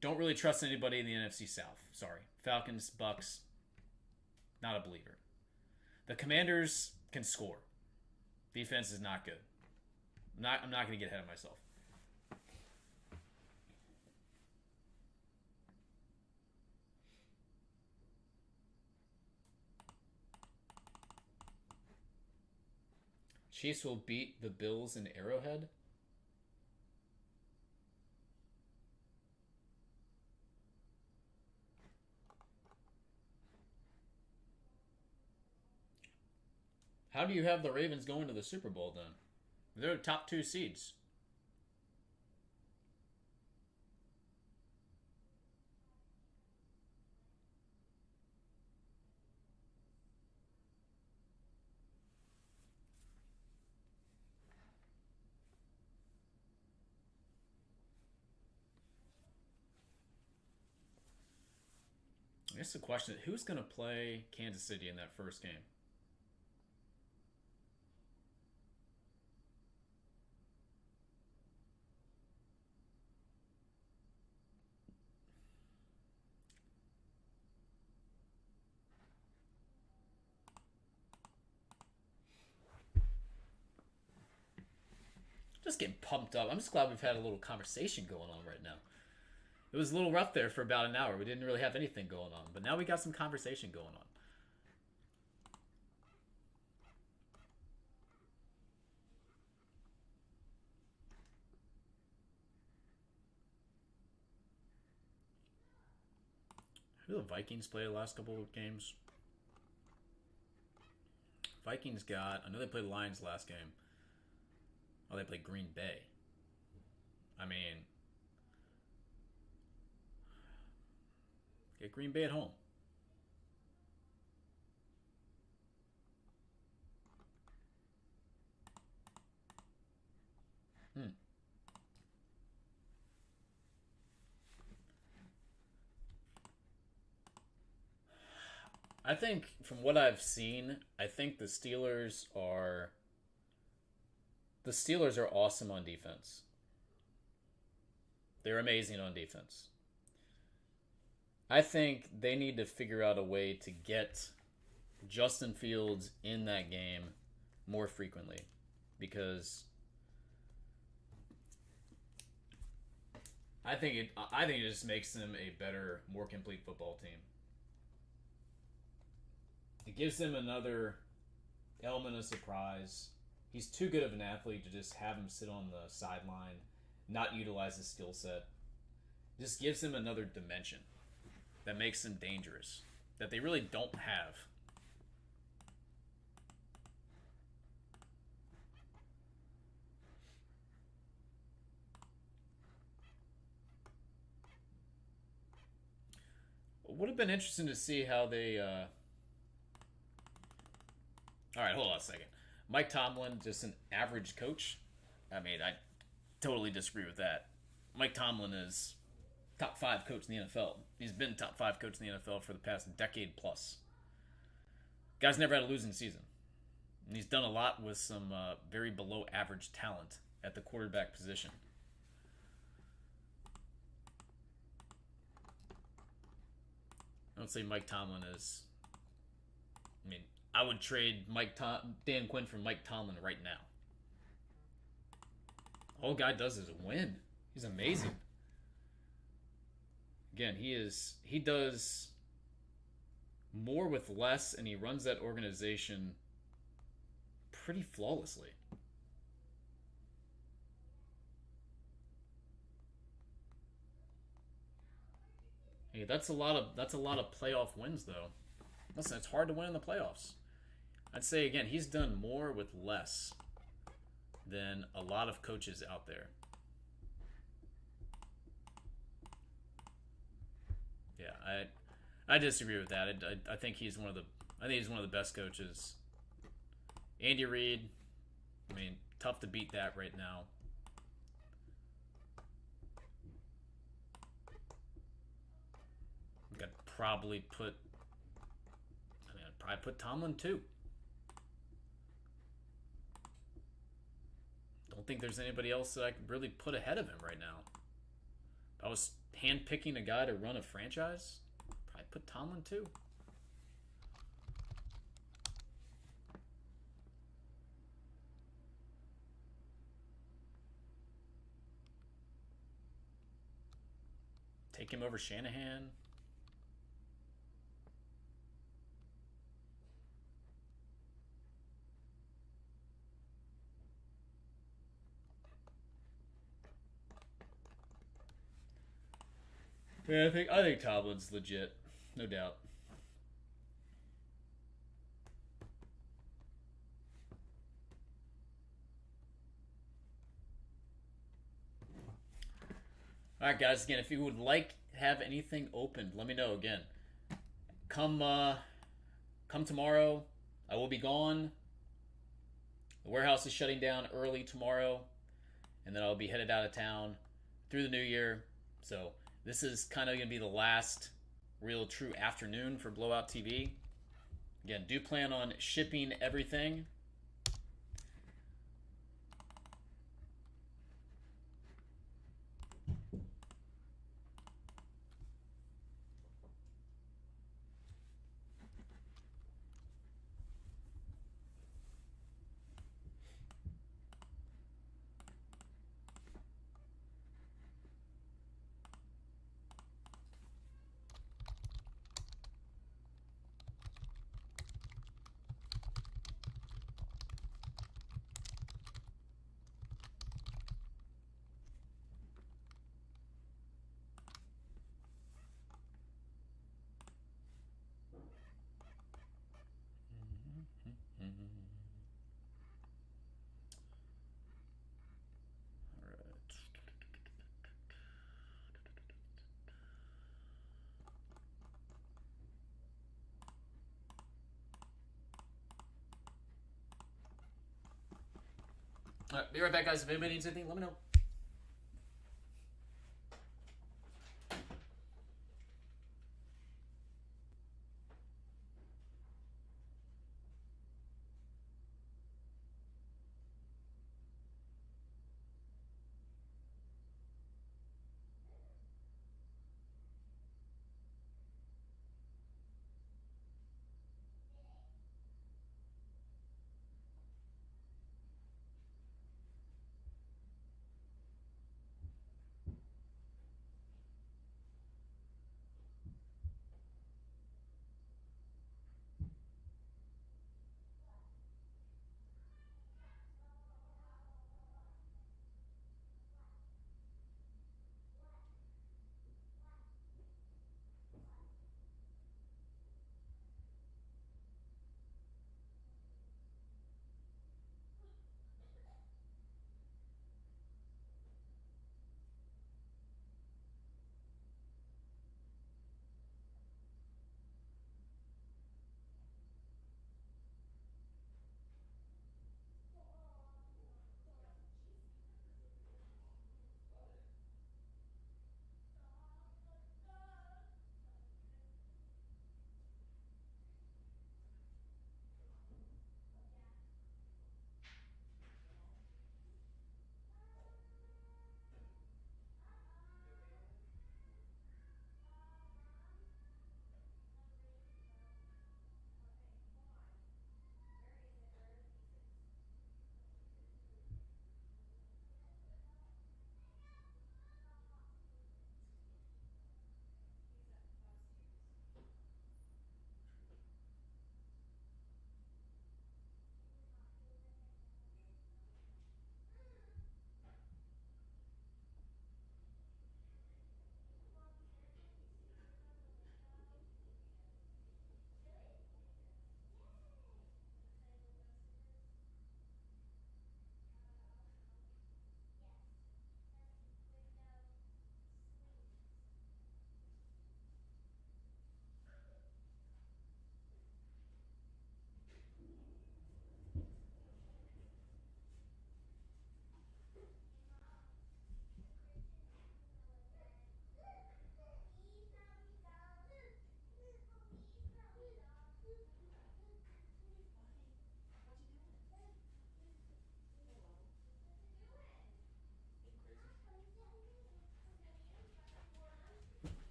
Don't really trust anybody in the NFC South. Sorry. Falcons, Bucks, not a believer. The Commanders can score. Defense is not good. I'm not going to get ahead of myself. Chiefs will beat the Bills in Arrowhead. How do you have the Ravens going to the Super Bowl then? They're the top 2 seeds. I guess the question is, who's going to play Kansas City in that first game? Just getting pumped up. I'm just glad we've had a little conversation going on right now. It was a little rough there for about an hour. We didn't really have anything going on, but now we got some conversation going on. Who the Vikings played the last couple of games? Vikings got... I know they played the Lions last game. Oh, they played Green Bay. I mean... Get Green Bay at home. I think from what I've seen, I think the Steelers are awesome on defense. They're amazing on defense. I think they need to figure out a way to get Justin Fields in that game more frequently, because I think it just makes them a better, more complete football team. It gives them another element of surprise. He's too good of an athlete to just have him sit on the sideline, not utilize his skill set. It just gives him another dimension that makes him dangerous, that they really don't have. It would have been interesting to see how they... All right, hold on a second. Mike Tomlin, just an average coach? I mean, I totally disagree with that. Mike Tomlin is top 5 coach in the NFL. He's been top 5 coach in the NFL for the past decade plus. Guy's never had a losing season. And he's done a lot with some very below average talent at the quarterback position. I don't say Mike Tomlin is... I mean, I would trade Dan Quinn for Mike Tomlin right now. All guy does is win. He's amazing. Again, he does more with less, and he runs that organization pretty flawlessly. Hey, that's a lot of playoff wins though. Listen, it's hard to win in the playoffs. I'd say, again, he's done more with less than a lot of coaches out there. Yeah, I disagree with that. I think he's one of the best coaches. Andy Reid, I mean, tough to beat that right now. I'd probably put Tomlin too. Don't think there's anybody else that I could really put ahead of him right now. If I was handpicking a guy to run a franchise, probably put Tomlin too. Take him over Shanahan. Yeah, I think Tomlin's legit, no doubt. All right, guys. Again, if you would like to have anything opened, let me know. Again, come tomorrow. I will be gone. The warehouse is shutting down early tomorrow, and then I'll be headed out of town through the new year. So this is kind of going to be the last real true afternoon for Blowout TV. Again, do plan on shipping everything. All right, be right back, guys. If anybody needs anything, let me know.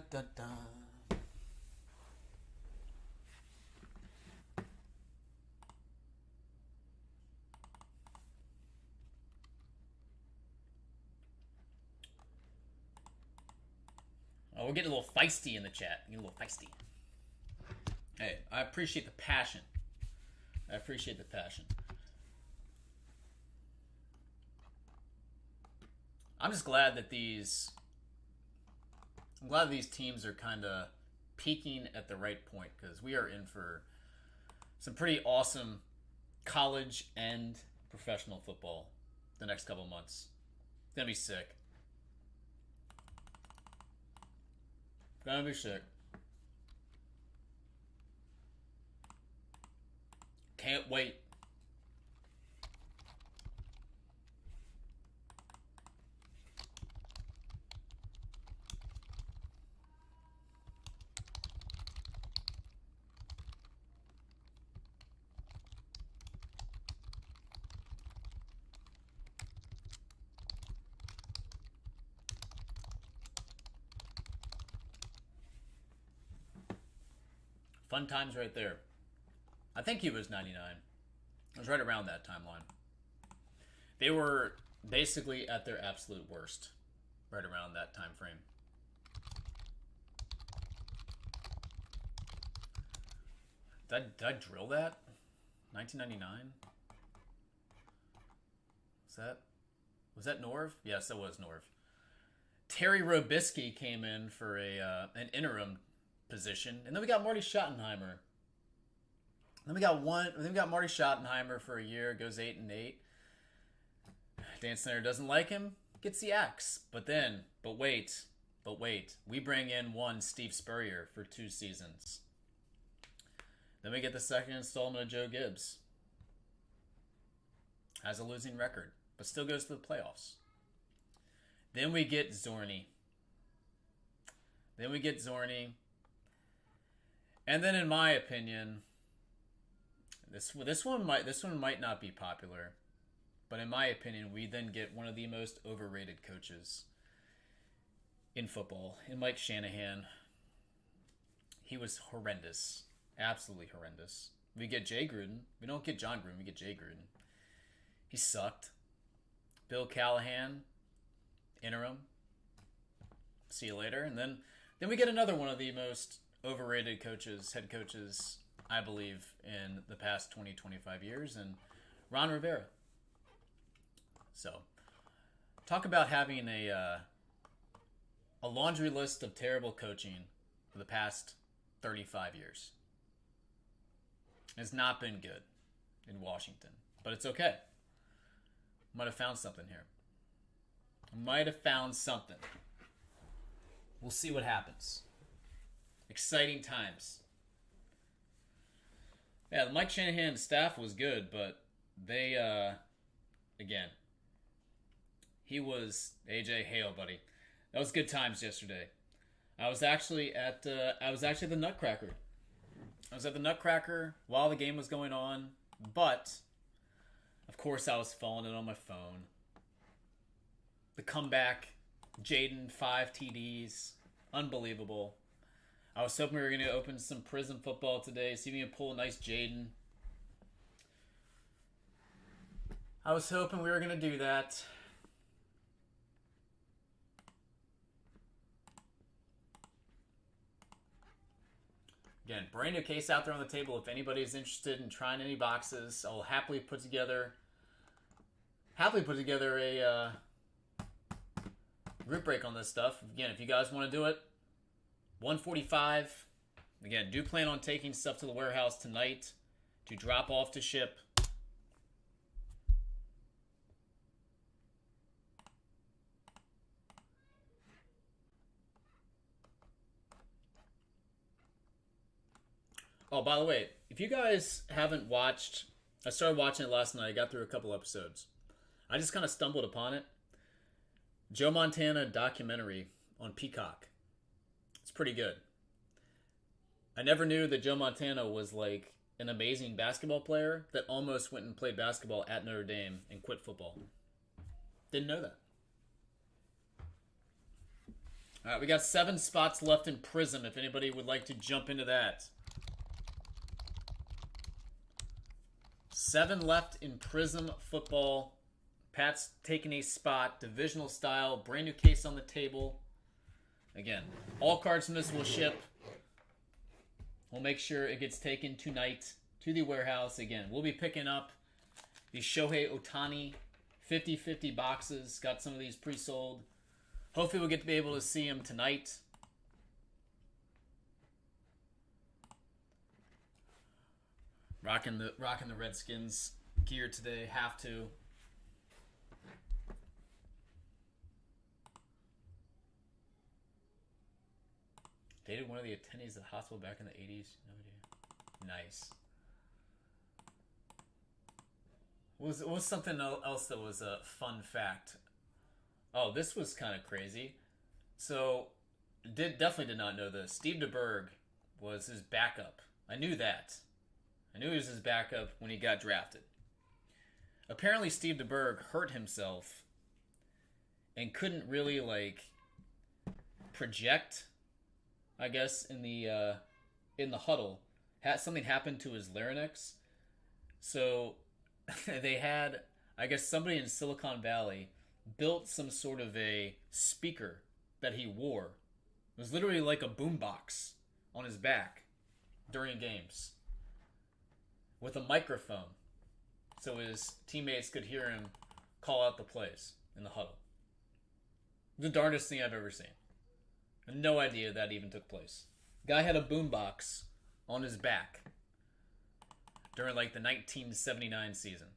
Da, da. Oh, we're getting a little feisty in the chat. Getting a little feisty. Hey, I appreciate the passion. I appreciate the passion. I'm just glad that these teams are kind of peaking at the right point, because we are in for some pretty awesome college and professional football the next couple months. It's gonna be sick. Gonna be sick. Can't wait. Fun times right there. I think he was 99. It was right around that timeline. They were basically at their absolute worst right around that time frame. Did I drill that? 1999? Was that Norv? Yes, that was Norv. Terry Robisky came in for an interim position, and then we got Marty Schottenheimer. Then we got Marty Schottenheimer for a year, goes 8-8. Dan Snyder doesn't like him, gets the axe. But wait, we bring in one Steve Spurrier for 2 seasons. Then we get the second installment of Joe Gibbs. Has a losing record, but still goes to the playoffs. Then we get Zorny. And then, in my opinion, this one might not be popular, but in my opinion, we then get one of the most overrated coaches in football, in Mike Shanahan. He was horrendous, absolutely horrendous. We get Jay Gruden. We don't get John Gruden. We get Jay Gruden. He sucked. Bill Callahan, interim. See you later. And then we get another one of the most overrated head coaches, I believe, in the past 20, 25 years, and Ron Rivera. So, talk about having a laundry list of terrible coaching for the past 35 years. It's not been good in Washington, but it's okay. Might have found something here. We'll see what happens. Exciting times. Yeah, the Mike Shanahan staff was good, but they, again, he was AJ Hale, buddy. That was good times yesterday. I was actually at the Nutcracker. I was at the Nutcracker while the game was going on, but of course I was following it on my phone. The comeback, Jayden, 5 TDs, unbelievable. I was hoping we were going to open some Prism football today, see if we can pull a nice Jayden. I was hoping we were going to do that. Again, brand new case out there on the table. If anybody is interested in trying any boxes, I'll happily put together a group break on this stuff. Again, if you guys want to do it, 145. Again, do plan on taking stuff to the warehouse tonight to drop off to ship. Oh, by the way, if you guys haven't watched, I started watching it last night. I got through a couple episodes. I just kind of stumbled upon it. Joe Montana documentary on Peacock. It's pretty good. I never knew that Joe Montana was like an amazing basketball player that almost went and played basketball at Notre Dame and quit football. Didn't know that. All right, we got 7 spots left in Prism if anybody would like to jump into that. 7 left in Prism football. Pat's taking a spot, divisional style, brand new case on the table. Again, all cards from this will ship. We'll make sure it gets taken tonight to the warehouse. Again, we'll be picking up the Shohei Ohtani 50-50 boxes. Got some of these pre-sold. Hopefully we'll get to be able to see him tonight. Rocking the Redskins gear today. Have to. Dated one of the attendees at the hospital back in the 80s. No idea. Nice. What was something else that was a fun fact? Oh, this was kind of crazy. So, definitely did not know this. Steve DeBerg was his backup. I knew that. I knew he was his backup when he got drafted. Apparently, Steve DeBerg hurt himself and couldn't really project, I guess, in the huddle. Something happened to his larynx. So they had, I guess, somebody in Silicon Valley built some sort of a speaker that he wore. It was literally like a boombox on his back during games with a microphone so his teammates could hear him call out the plays in the huddle. The darndest thing I've ever seen. I had no idea that even took place. Guy had a boombox on his back during the 1979 season.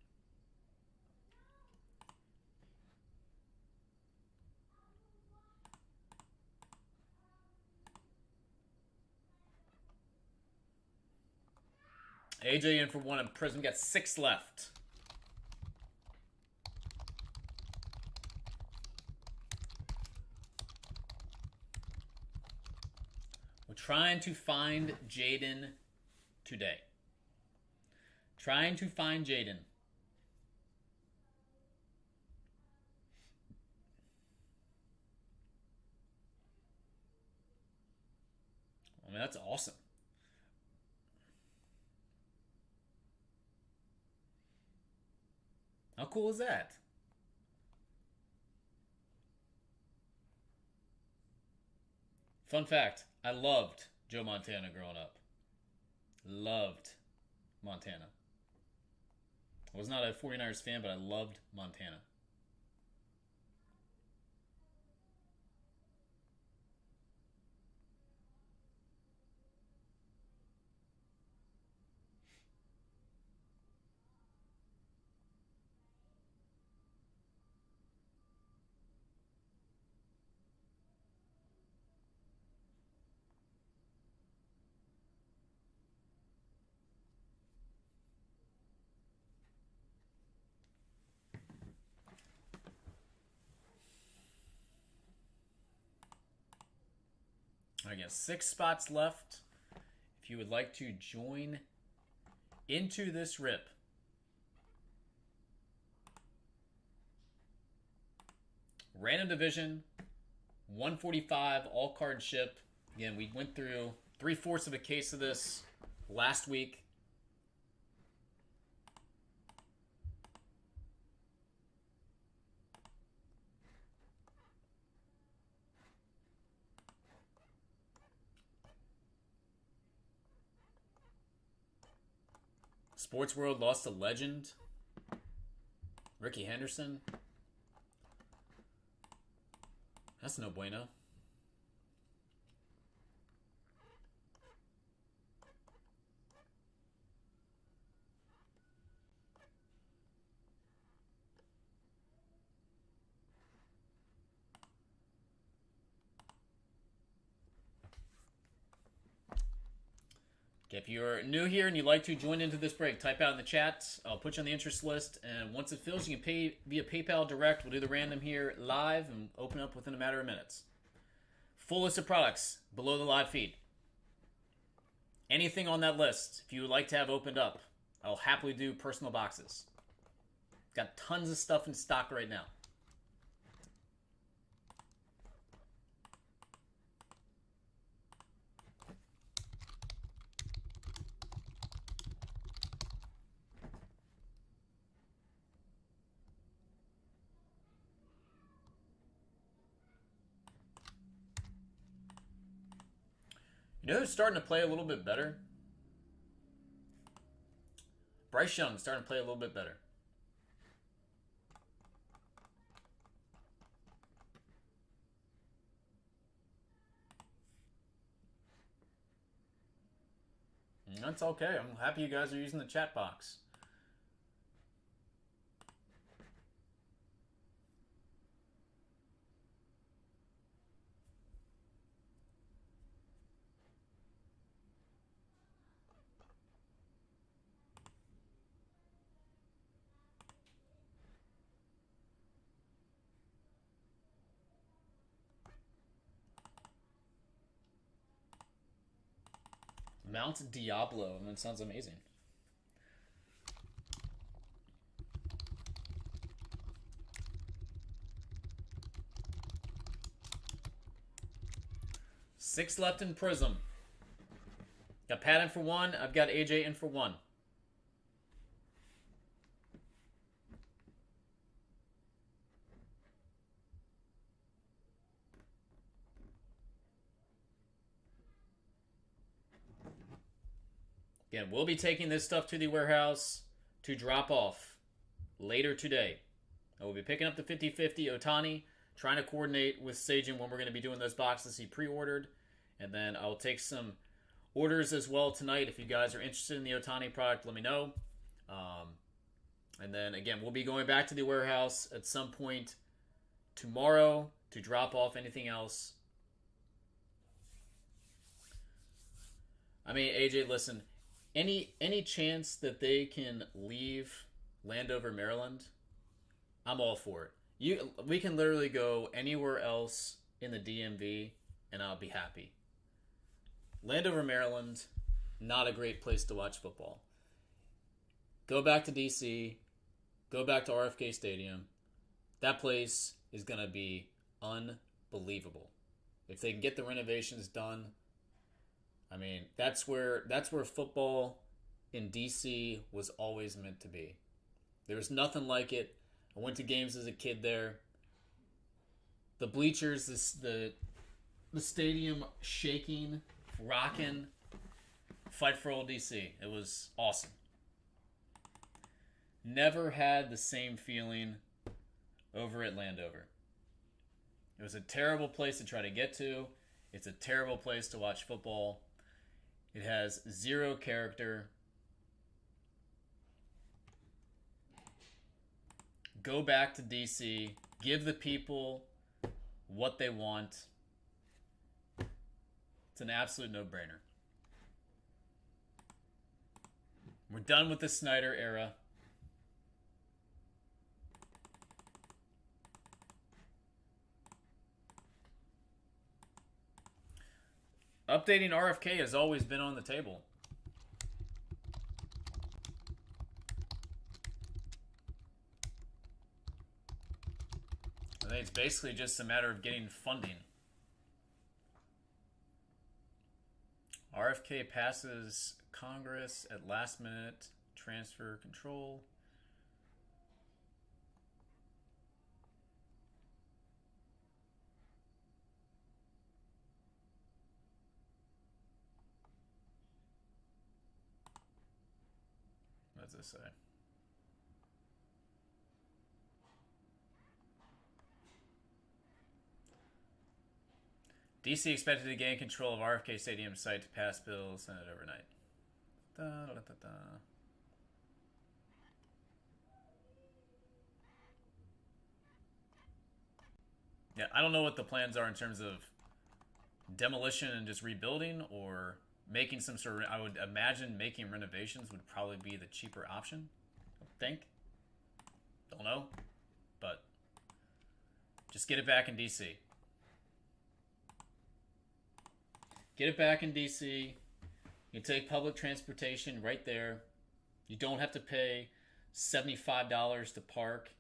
AJ in for 1 and Prism. Got 6 left. We're trying to find Jayden today. Trying to find Jayden. I mean, that's awesome. How cool is that? Fun fact, I loved Joe Montana growing up. Loved Montana. I was not a 49ers fan, but I loved Montana. Again, 6 spots left. If you would like to join into this rip. Random division, 145, all card ship. Again, we went through 3/4 of a case of this last week. Sports World lost a legend. Ricky Henderson. That's no bueno. If you're new here and you'd like to join into this break, type out in the chat. I'll put you on the interest list, and once it fills, you can pay via PayPal direct. We'll do the random here live and open up within a matter of minutes. Full list of products below the live feed. Anything on that list, if you would like to have opened up, I'll happily do personal boxes. Got tons of stuff in stock right now. You know who's starting to play a little bit better? Bryce Young's starting to play a little bit better. That's okay. I'm happy you guys are using the chat box. Mount Diablo. I mean, it sounds amazing. Six left in Prism. Got Pat in for 1. I've got AJ in for 1. Again, we'll be taking this stuff to the warehouse to drop off later today. I will be picking up the 50-50 Otani, trying to coordinate with Sajin when we're going to be doing those boxes he pre-ordered. And then I'll take some orders as well tonight. If you guys are interested in the Otani product, let me know. And then, again, we'll be going back to the warehouse at some point tomorrow to drop off anything else. I mean, AJ, listen, Any chance that they can leave Landover, Maryland, I'm all for it. We can literally go anywhere else in the DMV and I'll be happy. Landover, Maryland, not a great place to watch football. Go back to DC, go back to RFK Stadium. That place is going to be unbelievable. If they can get the renovations done, I mean, that's where football in DC was always meant to be. There's nothing like it. I went to games as a kid there. The bleachers, the stadium shaking, rocking. Fight for old DC. It was awesome. Never had the same feeling over at Landover. It was a terrible place to try to get to. It's a terrible place to watch football. It has zero character. Go back to DC. Give the people what they want. It's an absolute no-brainer. We're done with the Snyder era. Updating RFK has always been on the table. I think it's basically just a matter of getting funding. RFK passes Congress at last minute. Transfer control. What does this say? DC expected to gain control of RFK Stadium site to pass bill Senate overnight. Da, da, da, da. Yeah, I don't know what the plans are in terms of demolition and just rebuilding or making some sort of... I would imagine making renovations would probably be the cheaper option. I think. Don't know. But just get it back in DC. Get it back in DC. You take public transportation right there. You don't have to pay $75 to park.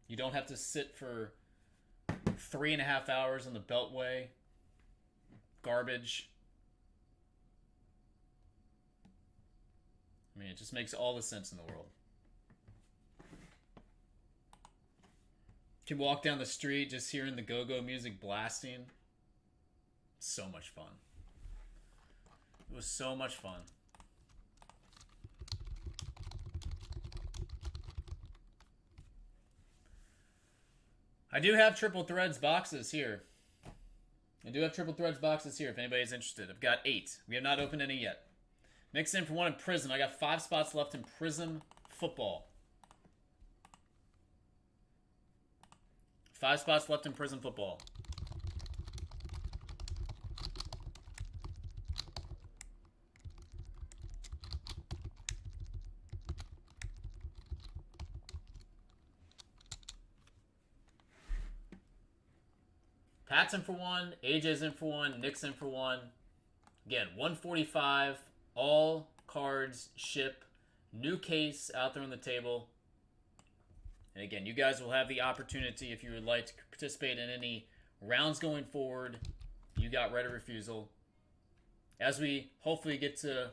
You don't have to sit for 3.5 hours on the Beltway. Garbage. I mean, it just makes all the sense in the world. You can walk down the street just hearing the go-go music blasting. So much fun. It was so much fun. I do have Triple Threads boxes here. If anybody's interested. I've got 8. We have not opened any yet. Mix in for 1 in Prism. I got 5 spots left in Prism Football. 5 spots left in Prism Football. Pat's in for 1, AJ's in for 1, Nick's in for 1. Again, 145, all cards ship. New case out there on the table. And again, you guys will have the opportunity, if you would like to participate in any rounds going forward. You got right of refusal. As we hopefully get to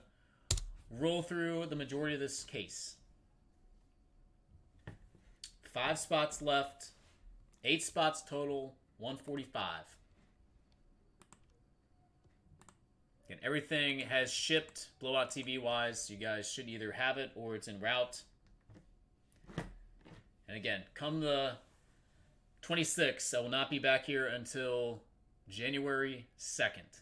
roll through the majority of this case. 5 spots left. 8 spots total. 145. Again, everything has shipped Blowout TV wise. You guys should either have it or it's en route. And again, come the 26th, I will not be back here until January 2nd.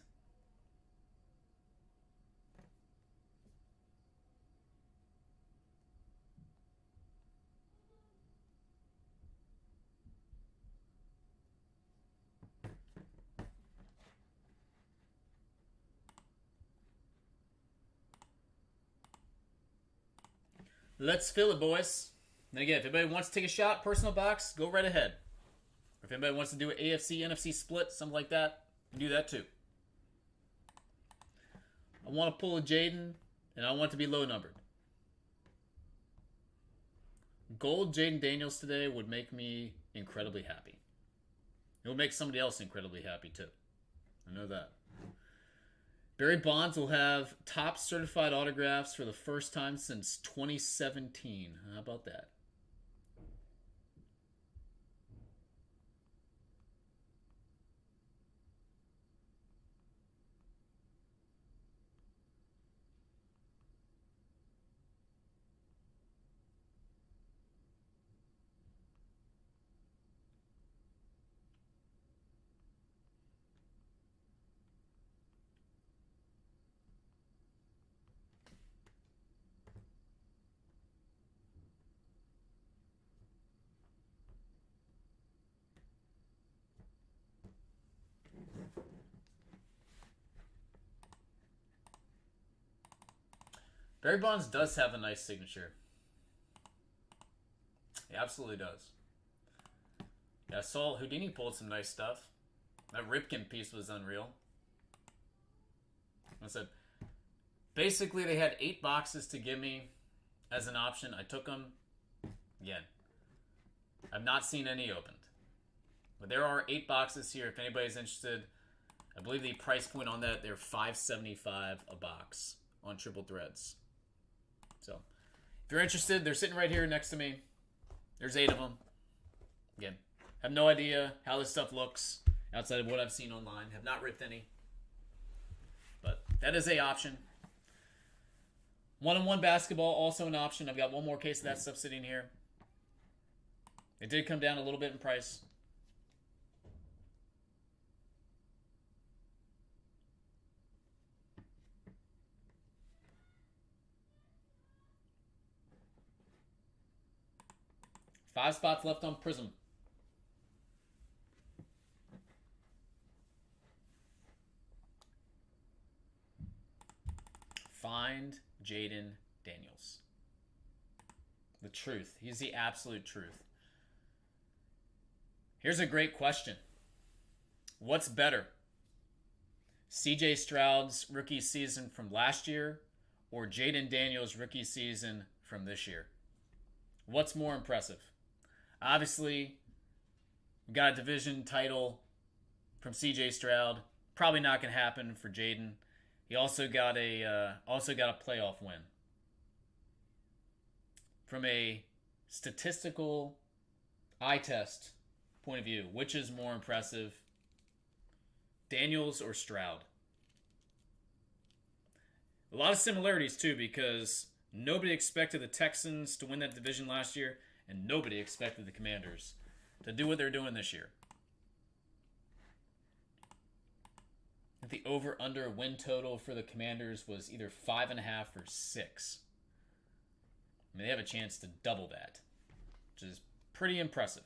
Let's fill it, boys. And again, if anybody wants to take a shot, personal box, go right ahead. Or if anybody wants to do an AFC, NFC split, something like that, do that too. I want to pull a Jayden, and I want it to be low numbered. Gold Jayden Daniels today would make me incredibly happy. It will make somebody else incredibly happy too. I know that. Barry Bonds will have top certified autographs for the first time since 2017. How about that? Barry Bonds does have a nice signature. He absolutely does. Yeah, I saw Houdini pulled some nice stuff. That Ripken piece was unreal. I said, basically they had 8 boxes to give me as an option. I took them. Again, I've not seen any opened. But there are 8 boxes here if anybody's interested. I believe the price point on that, they're $5.75 a box on Triple Threads. So, if you're interested, they're sitting right here next to me. There's 8 of them. Again, have no idea how this stuff looks outside of what I've seen online. Have not ripped any. But that is a option. 1-on-1 basketball, also an option. I've got one more case of that stuff sitting here. It did come down a little bit in price. Five spots left on Prism. Find Jayden Daniels. The truth. He's the absolute truth. Here's a great question. What's better? CJ Stroud's rookie season from last year or Jayden Daniels' rookie season from this year? What's more impressive? Obviously, we got a division title from CJ Stroud. Probably not going to happen for Jayden. He also got a playoff win. From a statistical eye test point of view, which is more impressive, Daniels or Stroud? A lot of similarities too, because nobody expected the Texans to win that division last year, and nobody expected the Commanders to do what they're doing this year. The over-under win total for the Commanders was either 5.5 or 6. I mean, they have a chance to double that, which is pretty impressive.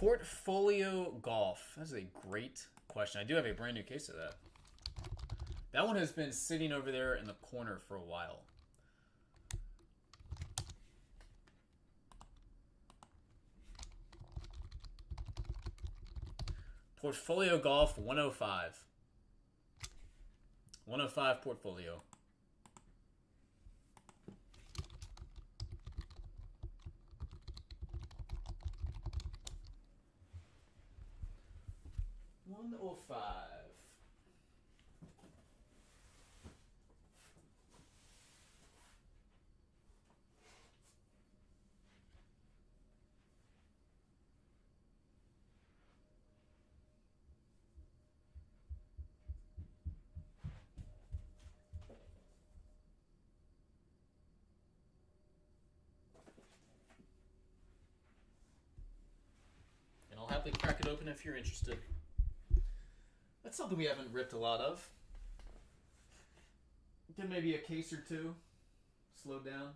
Portfolio golf. That's a great question. I do have a brand new case of that. That one has been sitting over there in the corner for a while. Portfolio golf 105. 105 portfolio. And I'll happily crack it open if you're interested. That's something we haven't ripped a lot of. Get maybe a case or two. Slow down.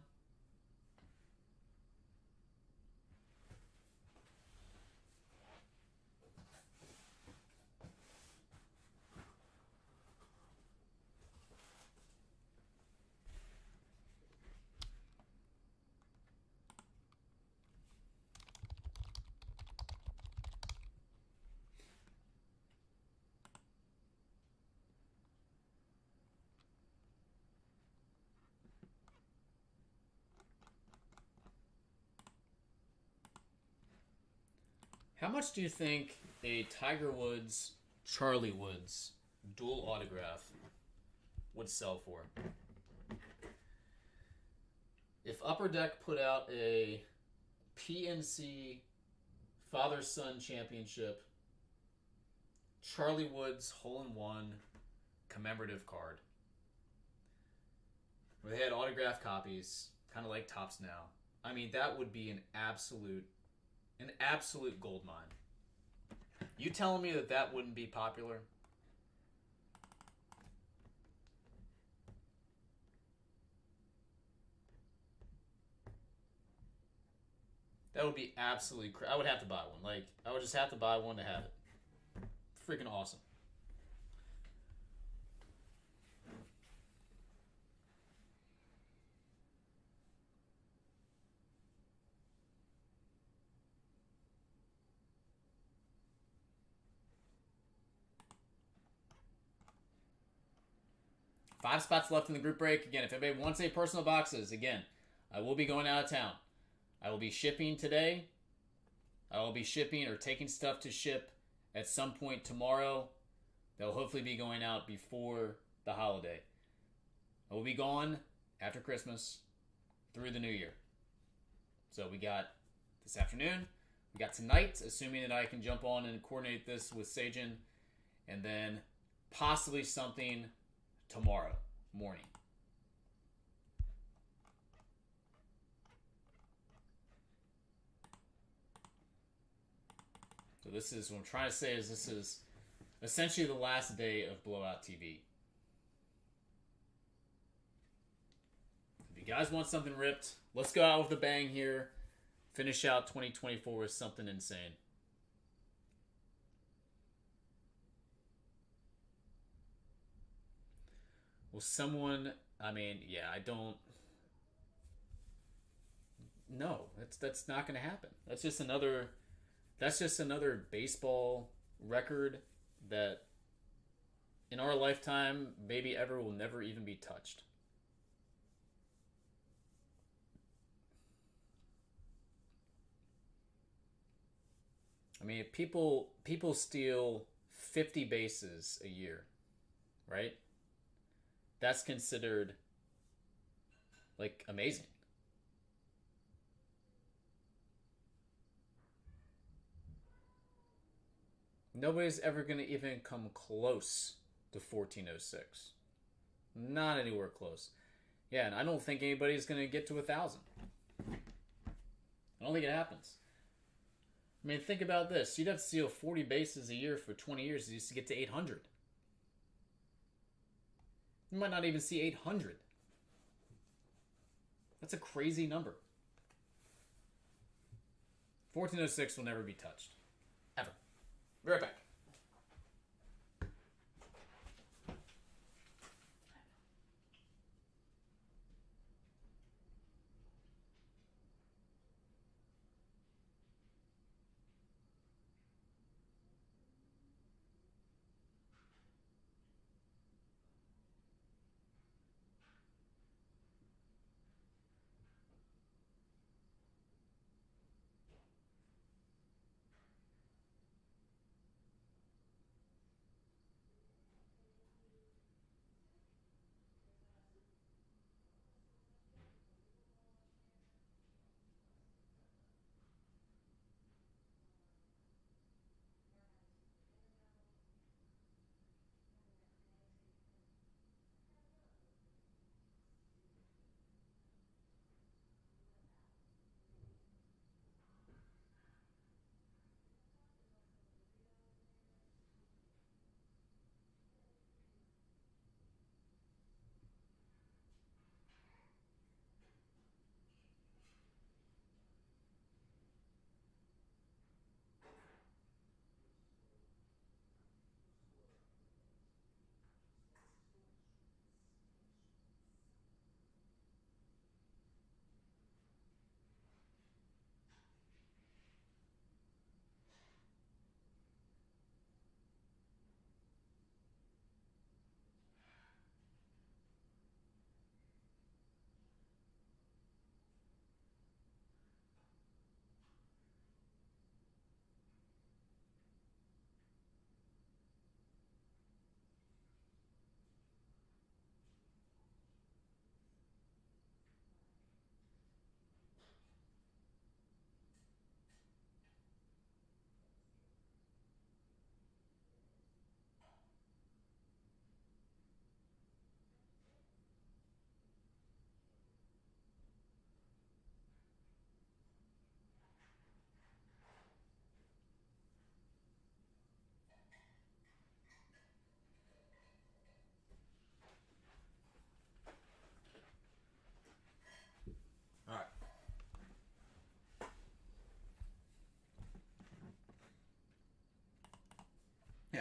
How much do you think a Tiger Woods, Charlie Woods dual autograph would sell for? If Upper Deck put out a PNC Father-Son Championship Charlie Woods hole-in-one commemorative card, where they had autographed copies, kind of like Topps now, I mean, that would be an absolute gold mine. You telling me that that wouldn't be popular? That would be absolutely I would have to buy one. Like, I would just have to buy one to have it. Freaking awesome. Five spots left in the group break. Again, if anybody wants any personal boxes, again, I will be going out of town. I will be shipping today. I will be shipping or taking stuff to ship at some point tomorrow. That will hopefully be going out before the holiday. I will be gone after Christmas through the new year. So we got this afternoon. We got tonight, assuming that I can jump on and coordinate this with Jayden. And then possibly something tomorrow morning. So this is what I'm trying to say is this is essentially the last day of Blowout TV. If you guys want something ripped, let's go out with a bang here. Finish out 2024 with something insane. Will someone, I mean, yeah, I don't. No, that's not going to happen. That's just another baseball record that in our lifetime maybe ever will never even be touched. I mean, people steal 50 bases a year, right? That's considered like amazing. Nobody's ever going to even come close to 1406. Not anywhere close. Yeah, and I don't think anybody's going to get to 1,000. I don't think it happens. I mean, think about this. You'd have to steal 40 bases a year for 20 years just to get to 800. You might not even see 800. That's a crazy number. 1406 will never be touched. Ever. Be right back.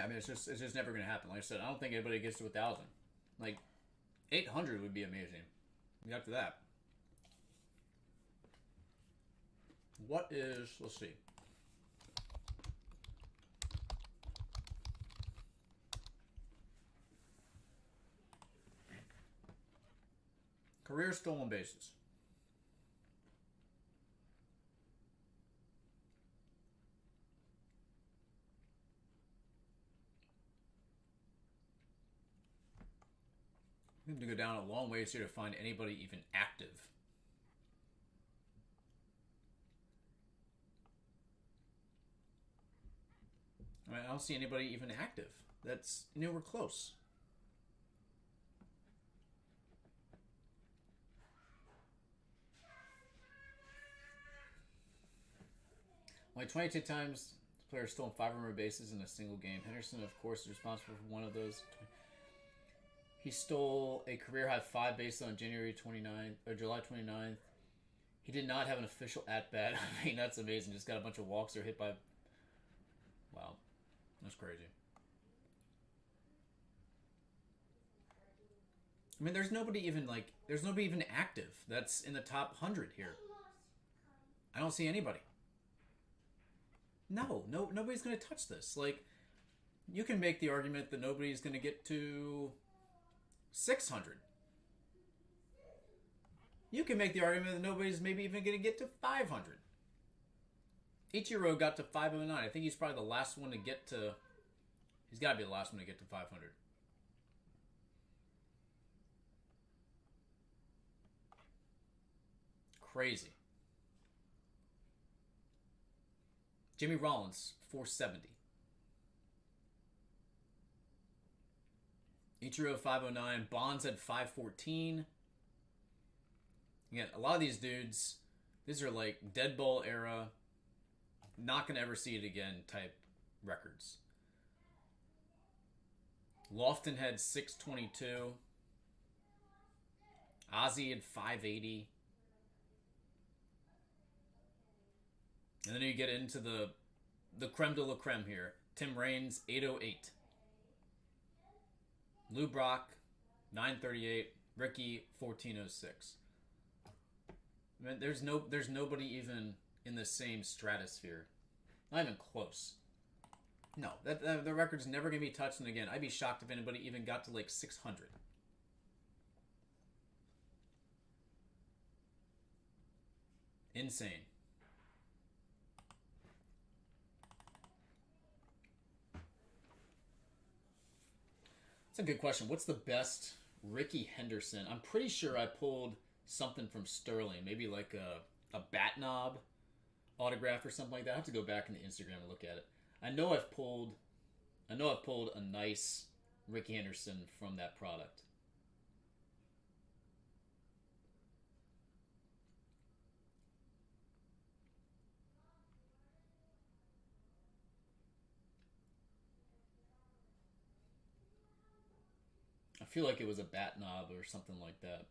Yeah, I mean, it's just never going to happen. Like I said, I don't think anybody gets to 1,000. Like, 800 would be amazing. After that. What is, let's see. Career stolen bases. We have to go down a long ways here to find anybody even active. I mean, I don't see anybody even active. That's, we're close. Only 22 times the player stolen 5 or more bases in a single game. Henderson, of course, is responsible for one of those. He stole a career-high 5 bases on July 29th. He did not have an official at-bat. I mean, that's amazing. Just got a bunch of walks or hit by... Wow. That's crazy. I mean, there's nobody even active that's in the top 100 here. I don't see anybody. No, nobody's going to touch this. Like, you can make the argument that nobody's going to get to 600. You can make the argument that nobody's maybe even going to get to 500. Ichiro got to 509. I think he's probably the last one to get to... He's got to be the last one to get to 500. Crazy. Jimmy Rollins, 470. Ichiro, 509. Bonds at 514. Again, a lot of these dudes, these are like dead ball era, not going to ever see it again type records. Lofton had 622. Ozzy had 580. And then you get into the creme de la creme here. Tim Raines, 808. Lou Brock, 938. Ricky, 1406. I mean, there's nobody even in the same stratosphere. Not even close. No, the record's never going to be touched. And again, I'd be shocked if anybody even got to like 600. Insane. That's a good question. What's the best Ricky Henderson? I'm pretty sure I pulled something from Sterling. Maybe like a bat knob autograph or something like that. I have to go back into Instagram and look at it. I know I've pulled a nice Ricky Henderson from that product. I feel like it was a bat knob or something like that.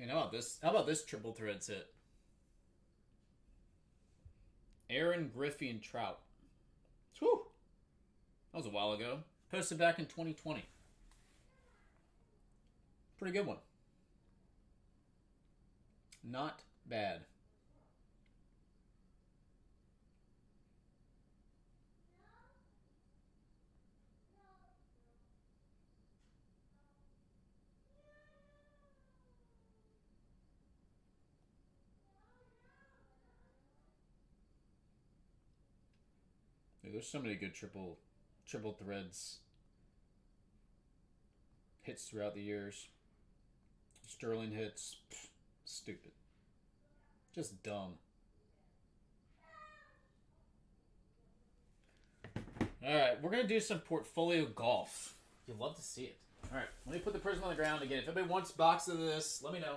And how about this triple threads hit? Aaron Griffey and Trout. Whew. That was a while ago. Posted back in 2020. Pretty good one. Not bad. Yeah, there's so many good triple threads hits throughout the years. Sterling hits, stupid, just dumb. All right, we're going to do some portfolio golf. You'll love to see it. All right, let me put the Prism on the ground again. If anybody wants a box of this, let me know.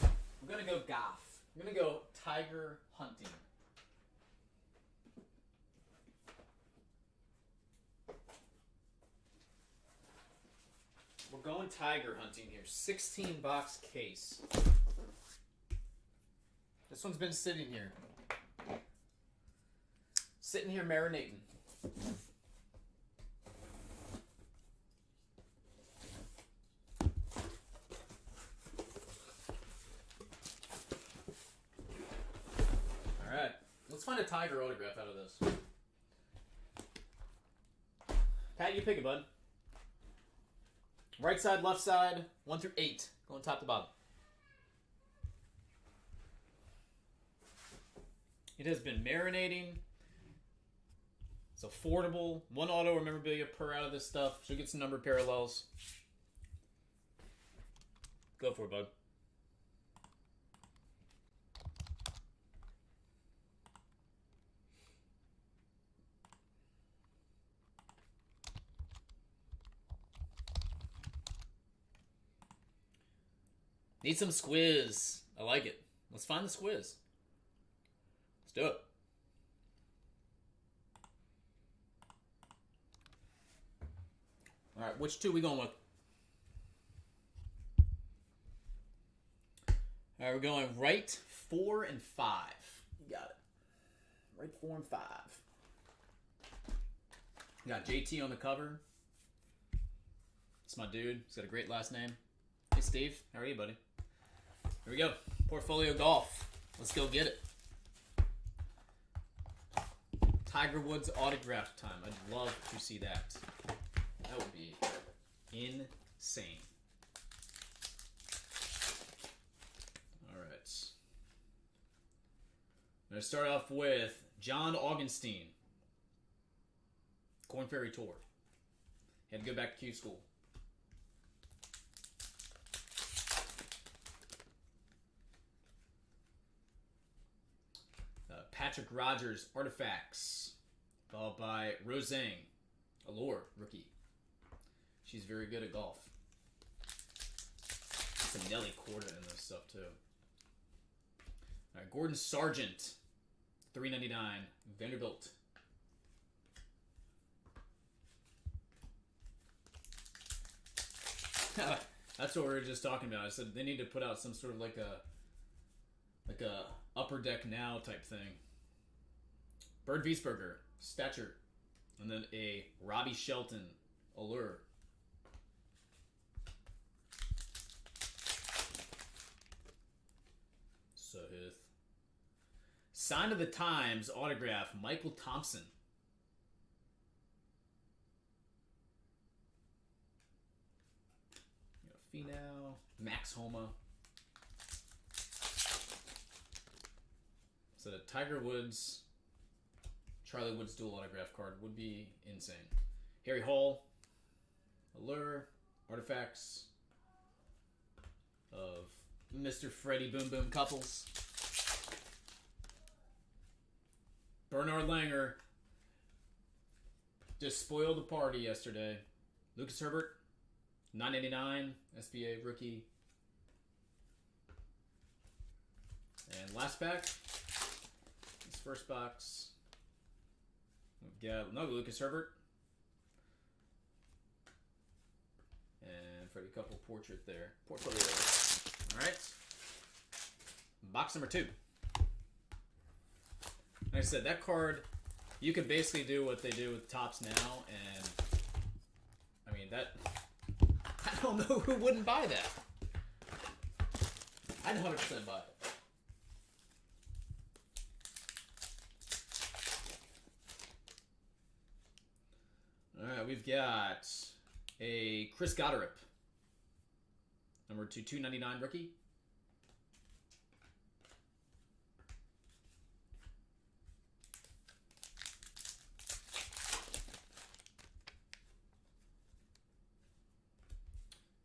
I'm going to go golf. I'm going to go tiger hunting. We're going tiger hunting here. 16-box case. This one's been sitting here. Sitting here marinating. Alright. Let's find a tiger autograph out of this. Pat, you pick it, bud. Right side, left side, 1 through 8. Going top to bottom. It has been marinating. It's affordable. 1 auto or memorabilia per out of this stuff. Should get some number parallels. Go for it, bud. Need some squiz. I like it. Let's find the squiz. Let's do it. All right, which two we going with? All right, we're going right 4 and 5. You got it. Right 4 and 5. Got JT on the cover. It's my dude. He's got a great last name. Hey, Steve. How are you, buddy? Here we go. Portfolio golf. Let's go get it. Tiger Woods autograph time. I'd love to see that. That would be insane. All right. I'm going to start off with John Augenstein. Corn Ferry Tour. Had to go back to Q school. Patrick Rogers, Artifacts, followed by Rosang, Allure, rookie. She's very good at golf. Some Nelly Corda in this stuff, too. All right, Gordon Sargent, $3.99, Vanderbilt. That's what we were just talking about. I said they need to put out some sort of like a upper deck now type thing. Bird Wiesberger, Stature, and then a Robbie Shelton, Allure. Sahith. Sign of the Times autograph, Michael Thompson. Finau, Max Homa. So the Tiger Woods, Charlie Woods dual autograph card would be insane. Harry Hall, Allure, Artifacts of Mr. Freddie Boom Boom Couples. Bernard Langer just spoiled the party yesterday. Lucas Herbert, $9.99, SBA rookie. And last pack, this first box, we've got another Lucas Herbert. And Freddie Couple portrait there. Portfolio. All right. Box number 2. Like I said, that card, you could basically do what they do with Topps now, and I mean, that, I don't know who wouldn't buy that. I'd 100% buy it. Alright, we've got a Chris Gotterup. Number 299 rookie.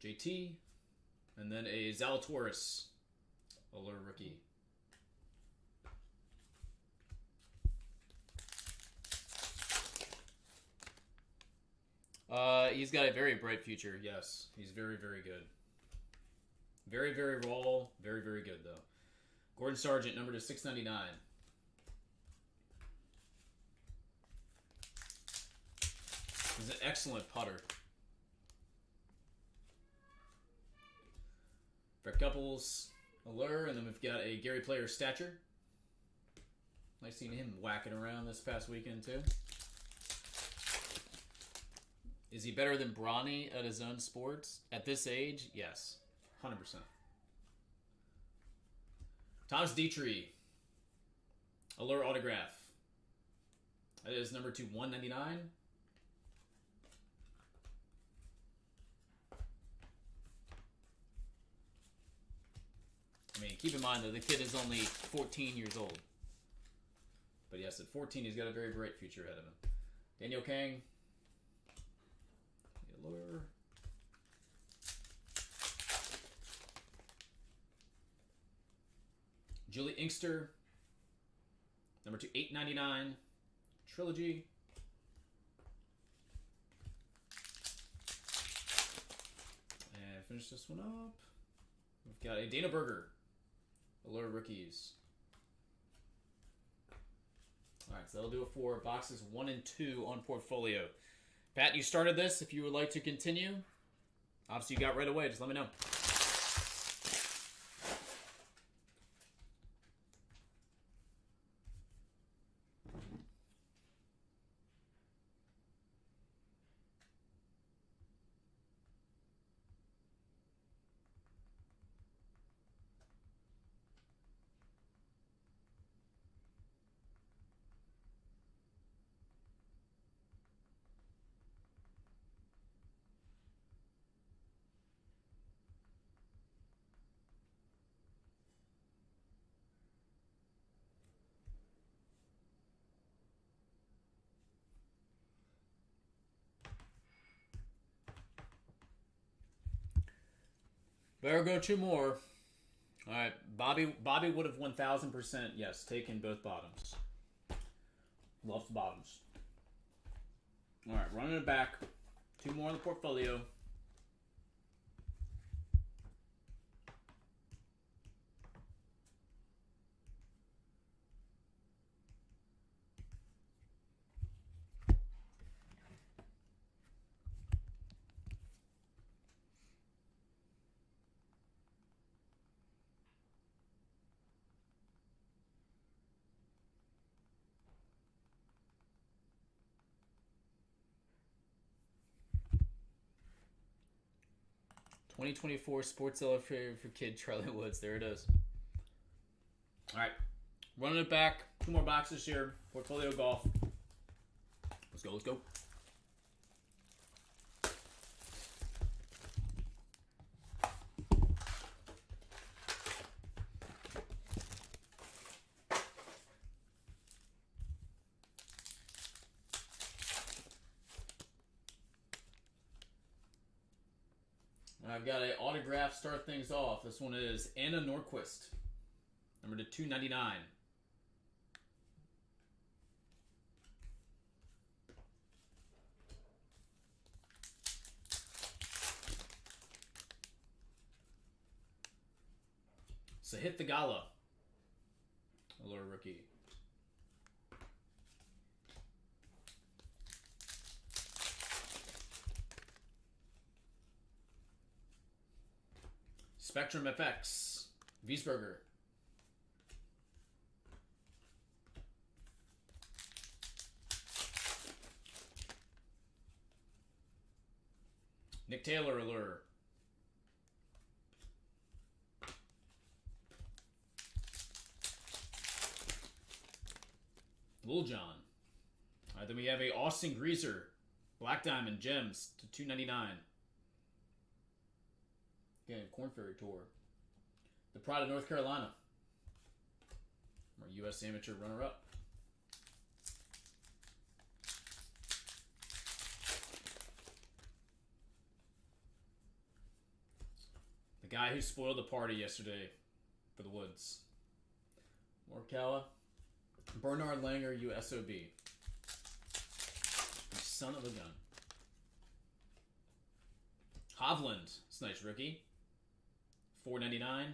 JT, and then a Zalatoris, Allure rookie. He's got a very bright future. Yes, he's very, very good. Very, very raw. Very, very good though. Gordon Sargent, number to 699. He's an excellent putter. Brett Couples, Allure, and then we've got a Gary Player stature. Nice seeing him whacking around this past weekend too. Is he better than Bronny at his own sports? At this age, yes. 100%. Thomas Dietrich. Allure autograph. That is number 199. I mean, keep in mind that the kid is only 14 years old. But yes, at 14, he's got a very bright future ahead of him. Daniel Kang. Allure. Julie Inkster. Number 899. Trilogy. And finish this one up. We've got a Dana Berger. Allure rookies. Alright, so that'll do it for boxes 1 and 2 on Portfolio. Pat, you started this. If you would like to continue, obviously you got right away. Just let me know. Better go 2 more. All right, Bobby would have 1,000%, yes, taken both bottoms. Loves the bottoms. All right, running it back. 2 more in the Portfolio. $2024 Sports Illustrated for Kid Charlie Woods. There it is. All right. Running it back. 2 more boxes here. Portfolio Golf. Let's go. Let's go. I've got an autograph start things off. This one is Anna Norquist, number 299. Sahith Theegala, Allure rookie. Spectrum FX, Wiesberger. Nick Taylor, Allure. Lil Jon. All right, then we have a Austin Greaser, Black Diamond Gems to 299. Again, Corn Ferry Tour. The Pride of North Carolina. Our U.S. Amateur runner-up. The guy who spoiled the party yesterday for the Woods. Morikawa. Bernard Langer, USOB. You son of a gun. Hovland. It's a nice rookie. $4.99.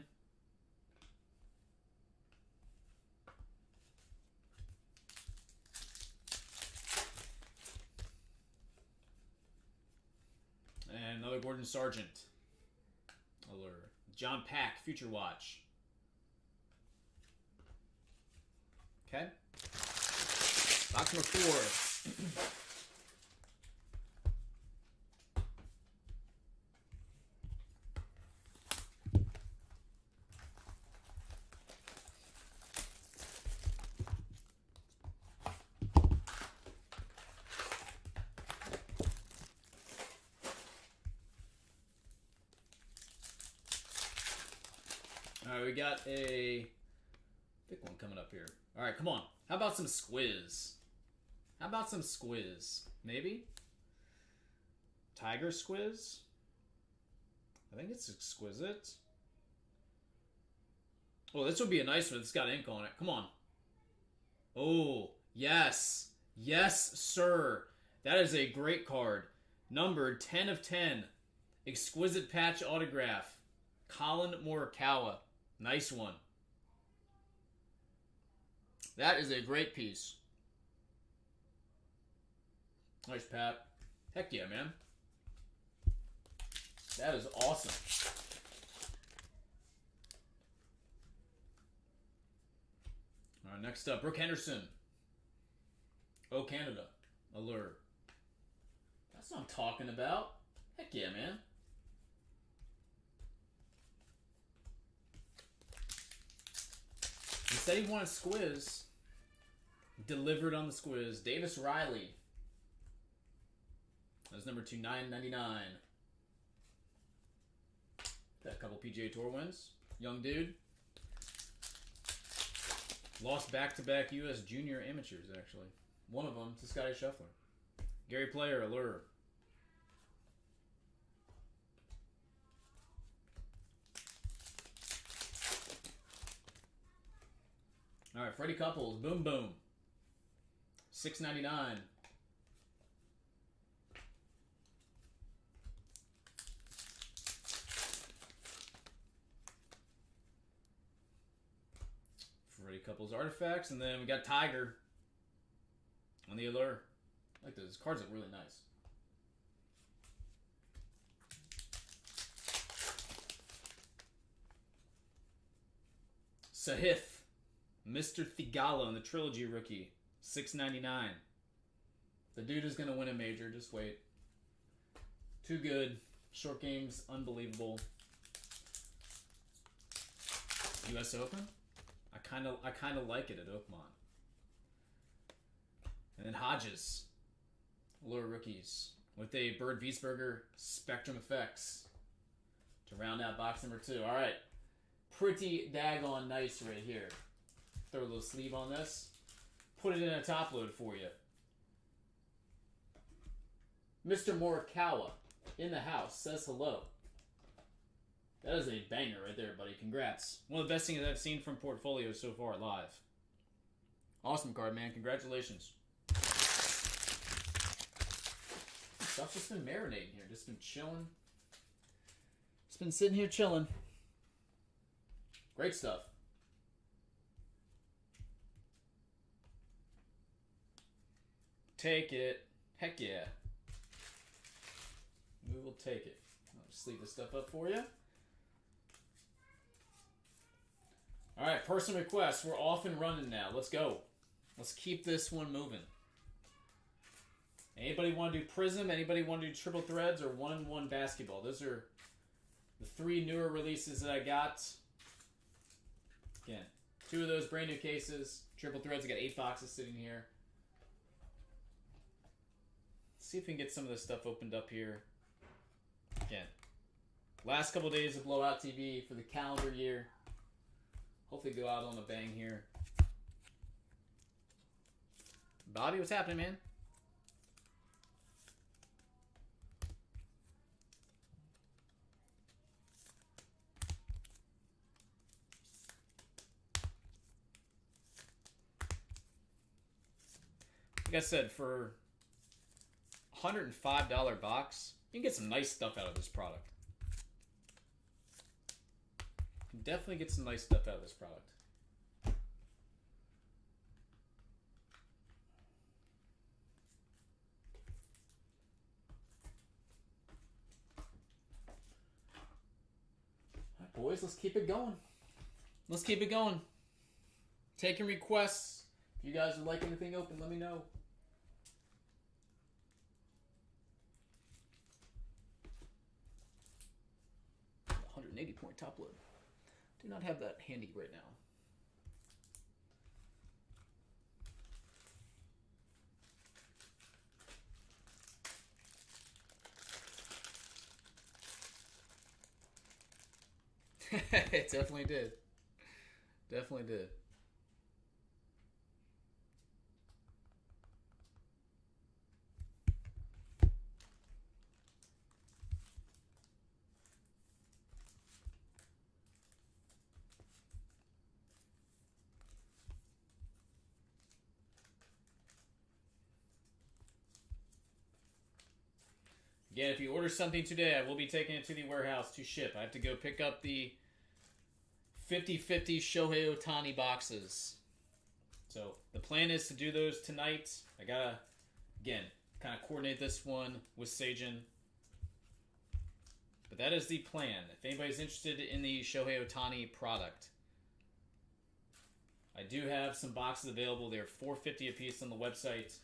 And another Gordon Sargent. Allure. John Pack, Future Watch. Okay. Box number 4. All right, we got a thick one coming up here. All right, come on. How about some squiz? How about some squiz? Maybe? Tiger squiz? I think it's exquisite. Oh, this would be a nice one. It's got ink on it. Come on. Oh, yes. Yes, sir. That is a great card. Numbered 10 of 10. Exquisite patch autograph. Colin Morikawa. Nice one. That is a great piece. Nice, Pat. Heck yeah, man. That is awesome. All right, next up, Brooke Henderson. Oh, Canada. Allure. That's what I'm talking about. Heck yeah, man. He said he wanted squiz. Delivered on the squiz. Davis Riley. That's number 2, $9.99. Got a couple PGA Tour wins. Young dude. Lost back-to-back U.S. Junior Amateurs, actually. One of them to Scotty Scheffler. Gary Player, Allure. All right, Freddie Couples, Boom Boom. $6.99. Freddie Couples Artifacts, and then we got Tiger on the Allure. I like those cards, look really nice. Sahith, Mr. Thigala on the Trilogy rookie, $6.99. The dude is going to win a major, just wait. Too good. Short game's unbelievable. US Open? I kind of like it at Oakmont. And then Hodges, Allure rookies, with a Bird Wiesberger Spectrum Effects to round out box number 2. All right, pretty daggone nice right here. Throw a little sleeve on this. Put it in a top load for you. Mr. Morikawa in the house says hello. That is a banger right there, buddy. Congrats. One of the best things I've seen from Portfolio so far live. Awesome card, man. Congratulations. Stuff's just been marinating here. Just been chilling. Just been sitting here chilling. Great stuff. Take it. Heck yeah. We will take it. I'll just leave this stuff up for you. All right, person requests. We're off and running now. Let's go. Let's keep this one moving. Anybody want to do Prism? Anybody want to do Triple Threads or 1-on-1 Basketball? Those are the 3 newer releases that I got. Again, 2 of those brand new cases. Triple Threads, I got 8 boxes sitting here. Let's see if we can get some of this stuff opened up here. Again, last couple days of Blowout TV for the calendar year. Hopefully go out on a bang here. Bobby, what's happening, man? Like I said, for $105 box, You can get some nice stuff out of this product. You can definitely get some nice stuff out of this product. Boys, let's keep it going. Let's keep it going. Taking requests. If you guys would like anything open, let me know. The 180-point top load. Do not have that handy right now. It definitely did. Definitely did. Again, if you order something today, I will be taking it to the warehouse to ship. I have to go pick up the 50-50 Shohei Ohtani boxes. So the plan is to do those tonight. I gotta, again, kind of coordinate this one with Sajin. But that is the plan. If anybody's interested in the Shohei Ohtani product, I do have some boxes available. They're $4.50 a piece on the website.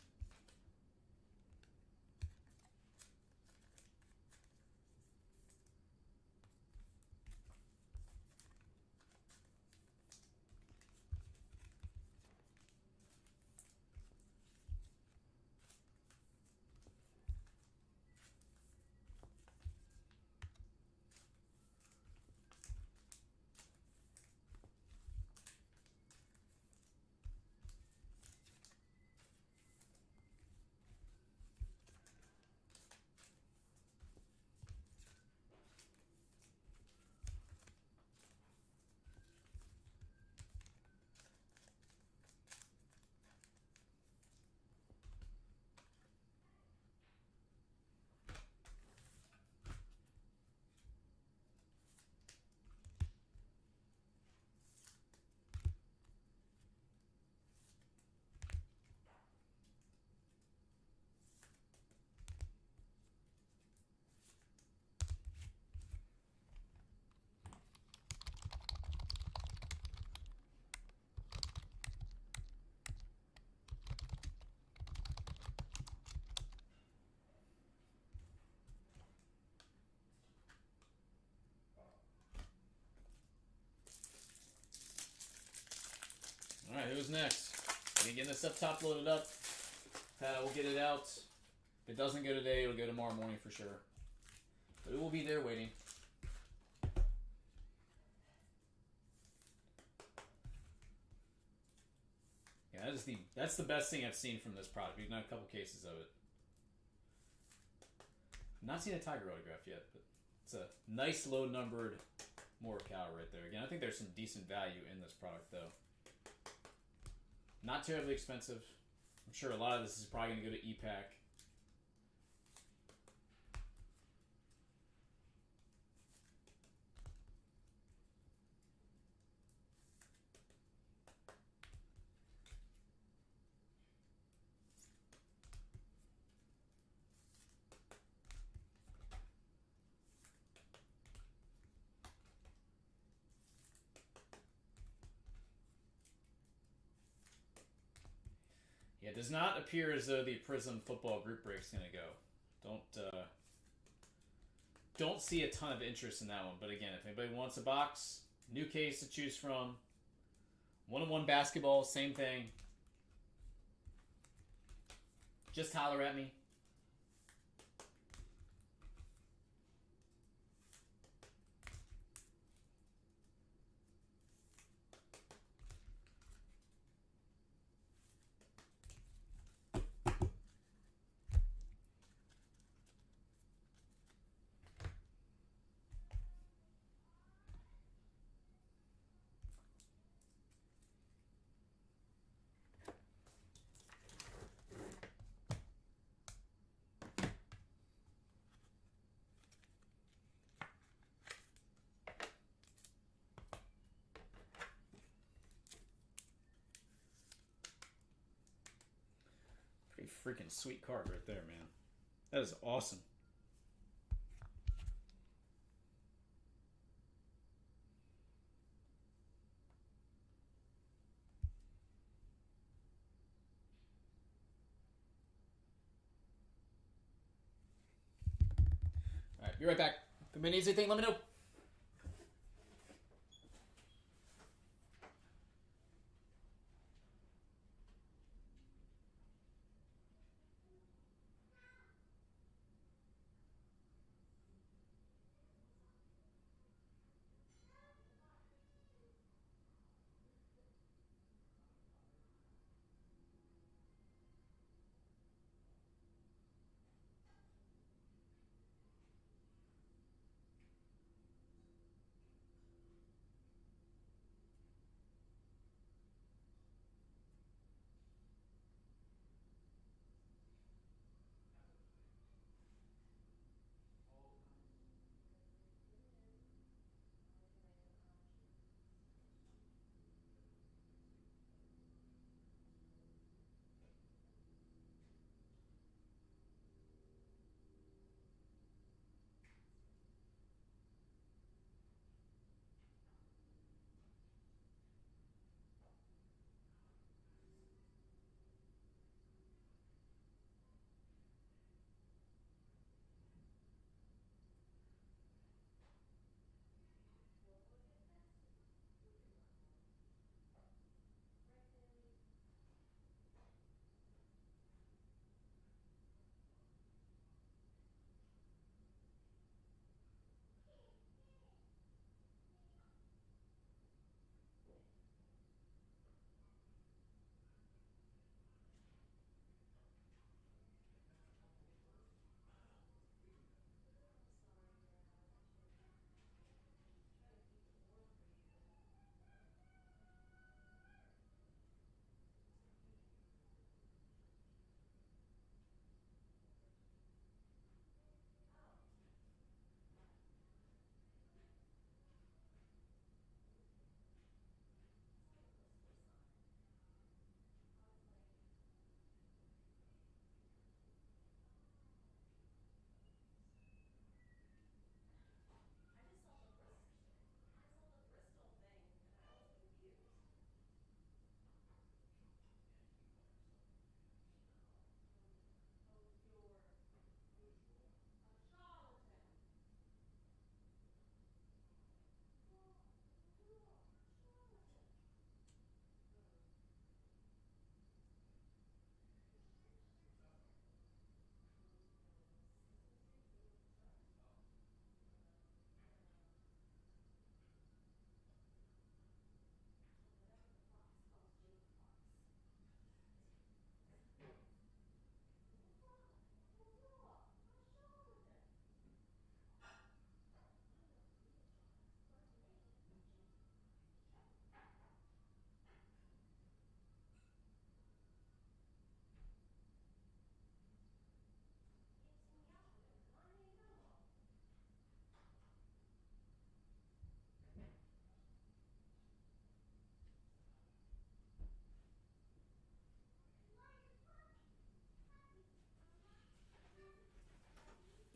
Alright, who's next? We're getting this up top loaded up. We'll get it out. If it doesn't go today, it'll go tomorrow morning for sure. But it will be there waiting. Yeah, that's the best thing I've seen from this product. We've done a couple cases of it. Not seen a Tiger autograph yet, but it's a nice low numbered Morikawa right there. Again, I think there's some decent value in this product though. Not terribly expensive. I'm sure a lot of this is probably going to go to EPAC. Yeah, it does not appear as though the Prism football group break is going to go. Don't see a ton of interest in that one. But again, if anybody wants a box, new case to choose from, one-on-one basketball, same thing. Just holler at me. freaking sweet card right there, man. That is awesome. All right, be right back. If anybody needs anything, let me know.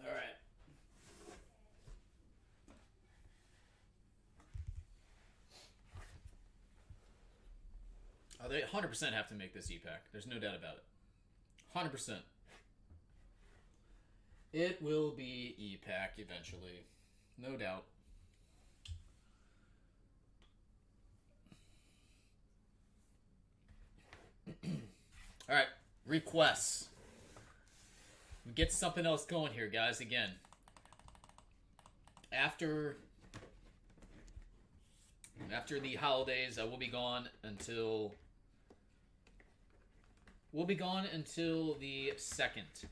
All right. Oh, they 100% have to make this E-Pack. There's no doubt about it. 100%. It will be E-Pack eventually. No doubt. All right. Requests. We get something else going here, guys. Again. After the holidays, I will be gone until... We'll be gone until the 2nd.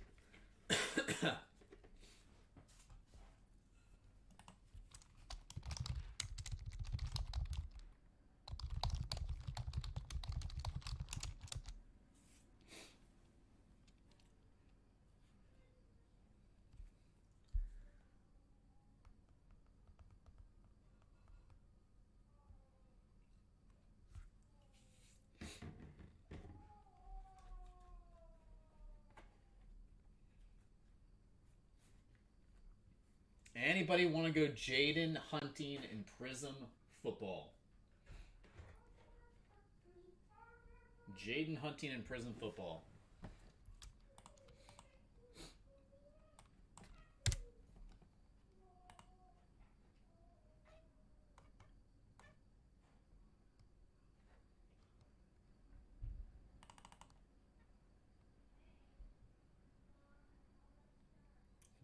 Anybody want to go Jayden hunting in Prism football? Jayden hunting in Prism football.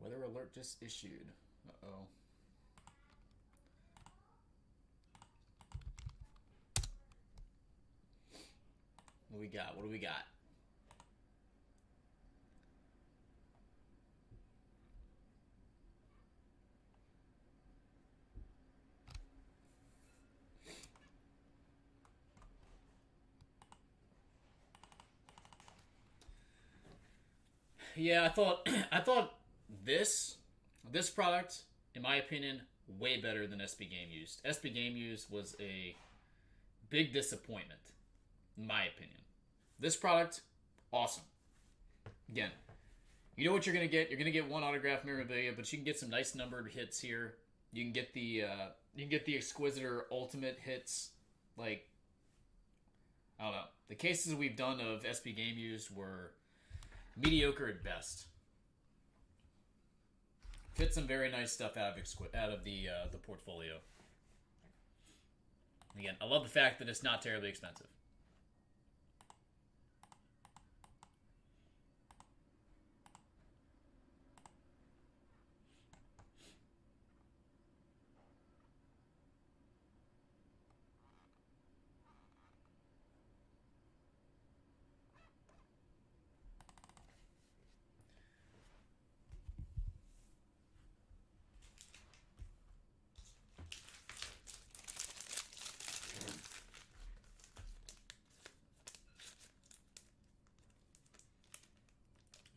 Weather alert just issued. Uh-oh. What do we got? What do we got? Yeah, I thought this product, in my opinion, way better than SB Game Used. SB Game Used was a big disappointment, in my opinion. This product, awesome. Again, you know what you're gonna get. You're gonna get one autograph memorabilia, but you can get some nice numbered hits here. You can get the Exquisitor Ultimate hits. Like, I don't know. The cases we've done of SB Game Used were mediocre at best. Fit some very nice stuff out of the portfolio. Again, I love the fact that it's not terribly expensive.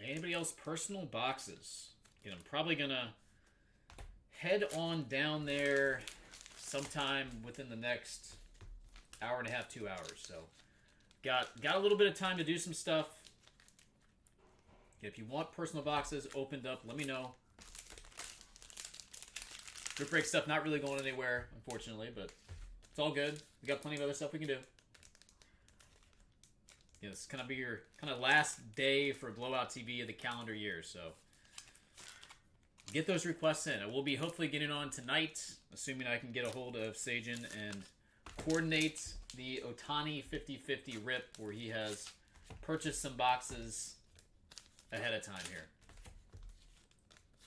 Anybody else personal boxes? I'm probably gonna head on down there sometime within the next hour and a half, 2 hours. So got a little bit of time to do some stuff. If you want personal boxes opened up, let me know. Group break stuff not really going anywhere, unfortunately, but it's all good. We got plenty of other stuff we can do. Yeah, this is gonna be your kind of last day for Blowout TV of the calendar year, so get those requests in. I will be hopefully getting on tonight, assuming I can get a hold of Sajin and coordinate the Otani 50-50 rip where he has purchased some boxes ahead of time here.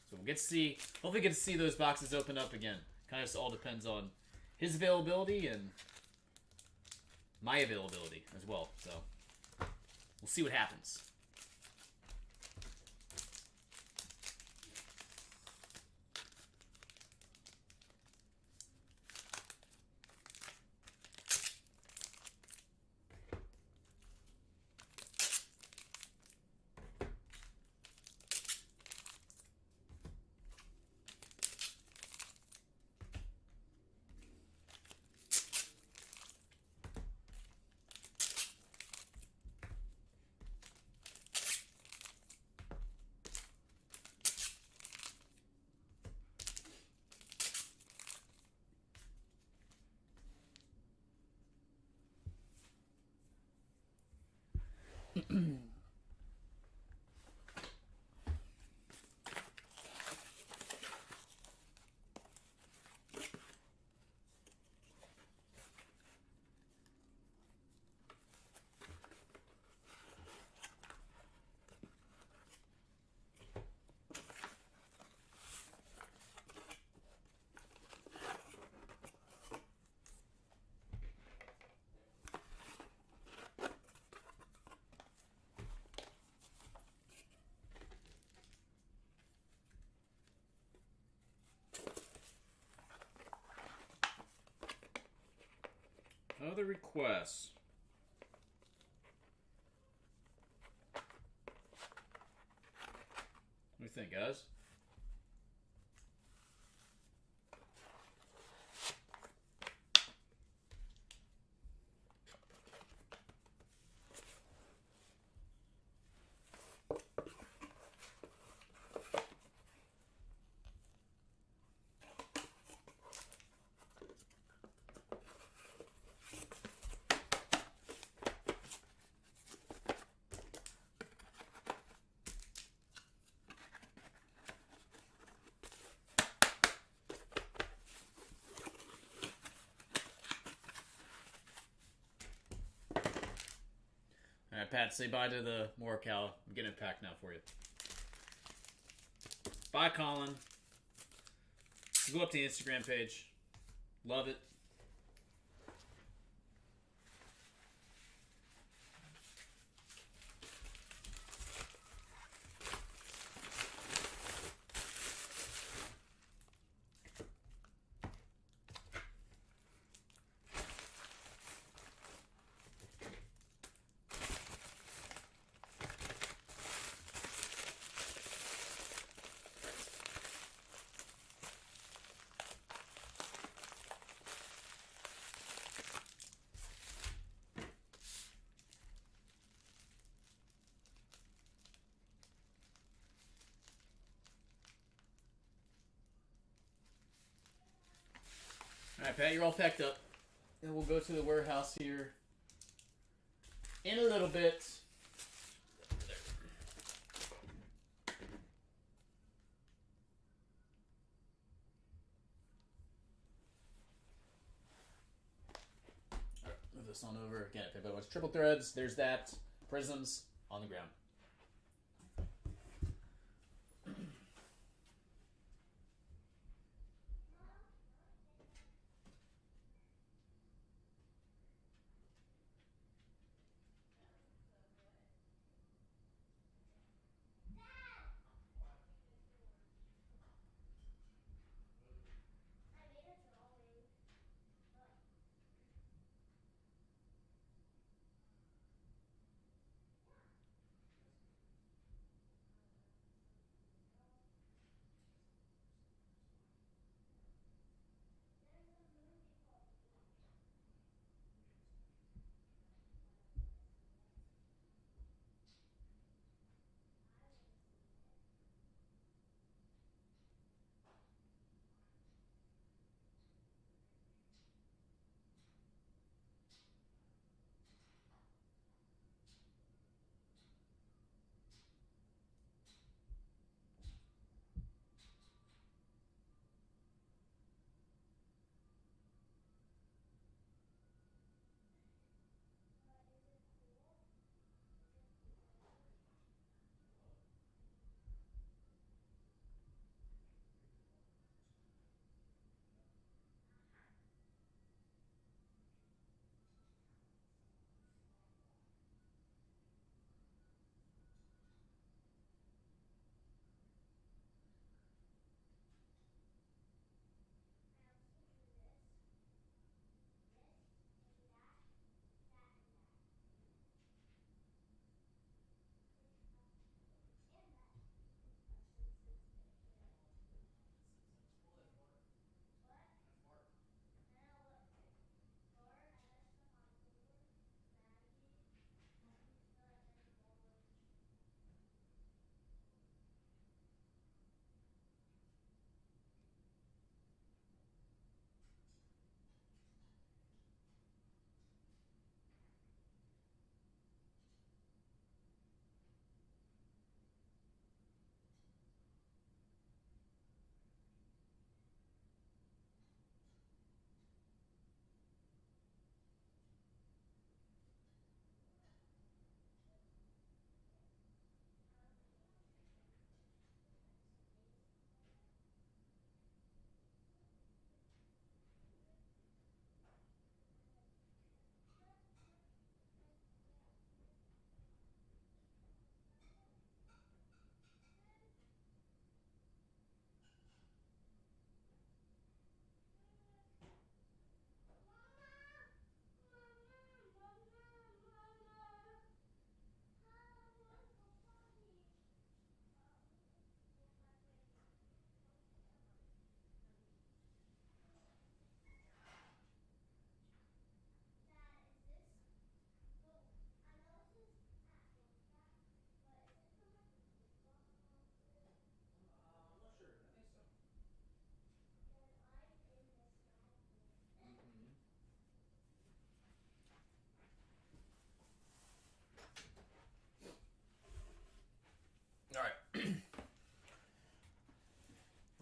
So we'll get to see, hopefully get to see those boxes open up again. Kind of just all depends on his availability and my availability as well, so we'll see what happens. Other requests. What do you think, guys? right, Pat, say bye to the Morikawa. I'm getting it packed now for you. Bye, Colin. Go up to the Instagram page. Love it. Alright, Pat, you're all packed up. And we'll go to the warehouse here in a little bit. Alright, move this on over. Again, if everybody wants triple threads, there's that. Prisms on the ground.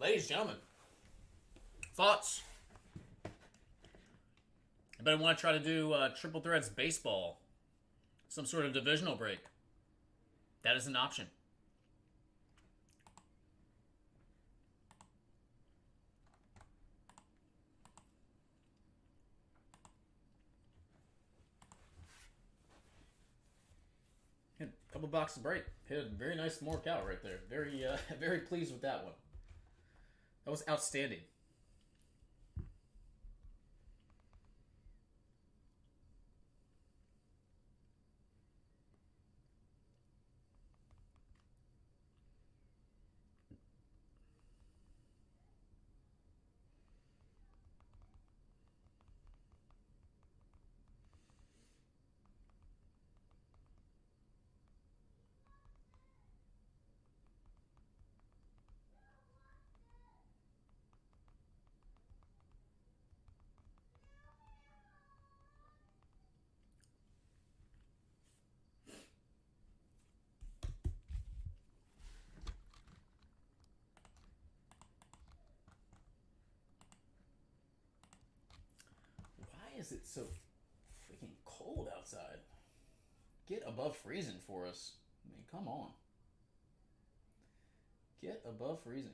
Ladies and gentlemen, thoughts? Anybody want to try to do Triple Threads baseball some sort of divisional break. That is an option. Hit a couple boxes break. Hit a very nice mark out right there. Very, very pleased with that one. That was outstanding. Why is it so freaking cold outside? Get above freezing for us. I mean, come on. Get above freezing.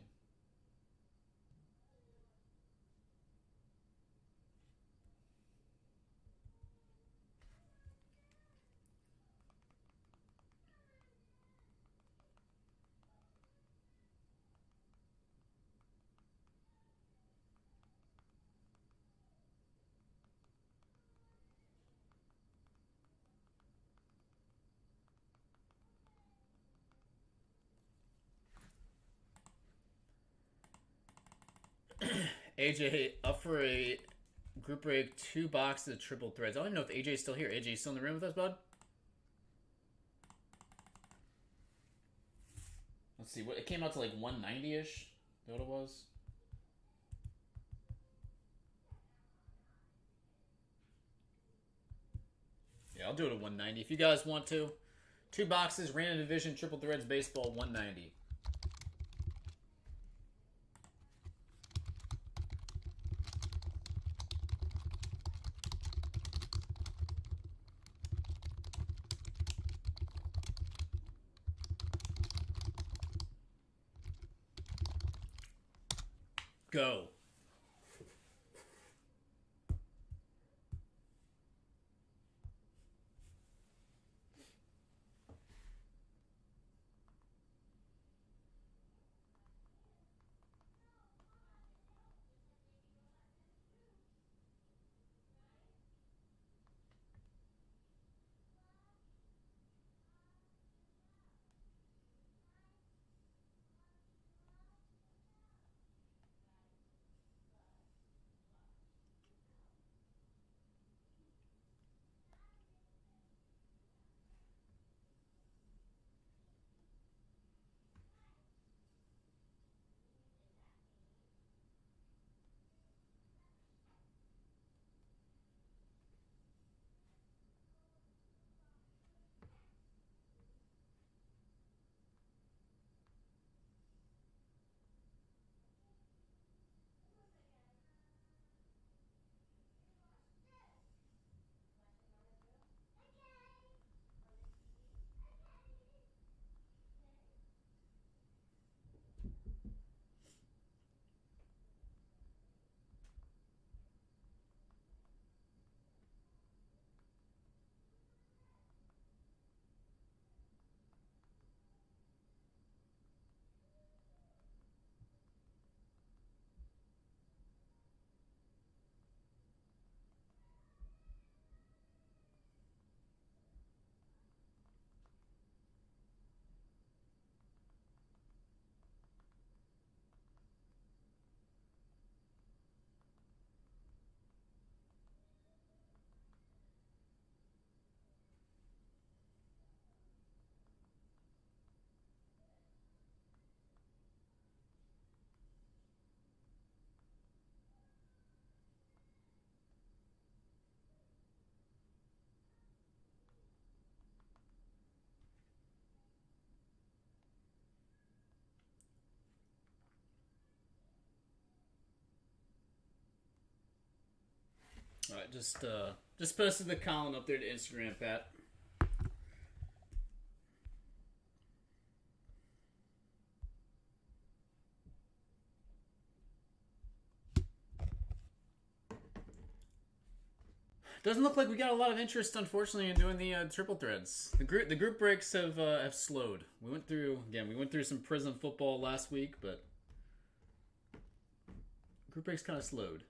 AJ up for a group break, 2 boxes of triple threads. I don't even know if AJ's still here. AJ's still in the room with us, bud? Let's see. What it came out to like 190-ish. Is that what it was? Yeah, I'll do it at 190 if you guys want to. 2 boxes, random division, triple threads, baseball, 190. Go. All right, just posted the column up there to Instagram, Pat. Doesn't look like we got a lot of interest, unfortunately, in doing the triple threads. The group breaks have slowed. We went through some Prism football last week, but group breaks kind of slowed.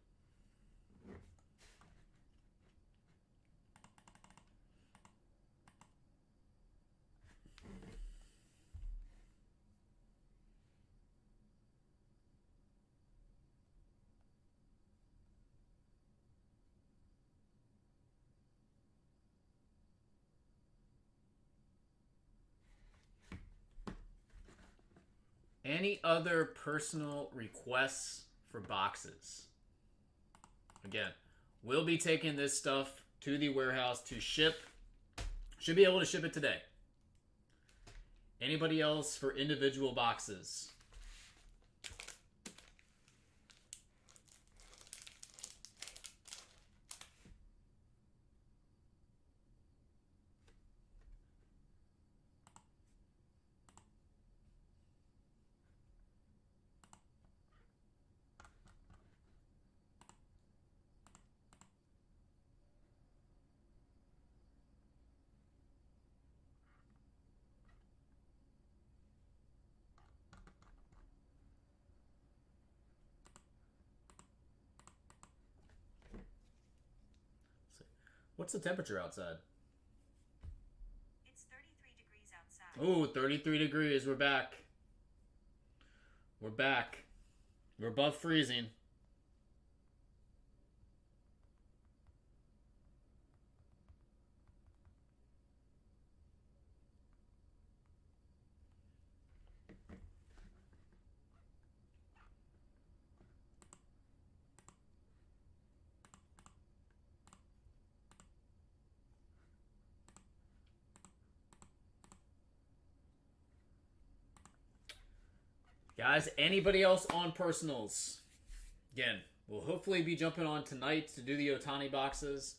Any other personal requests for boxes? Again, we'll be taking this stuff to the warehouse to ship. Should be able to ship it today. Anybody else for individual boxes? What's the temperature outside? It's 33 degrees outside. Oh, 33 degrees. We're back. We're back. We're above freezing. Guys, anybody else on personals? Again, we'll hopefully be jumping on tonight to do the Otani boxes.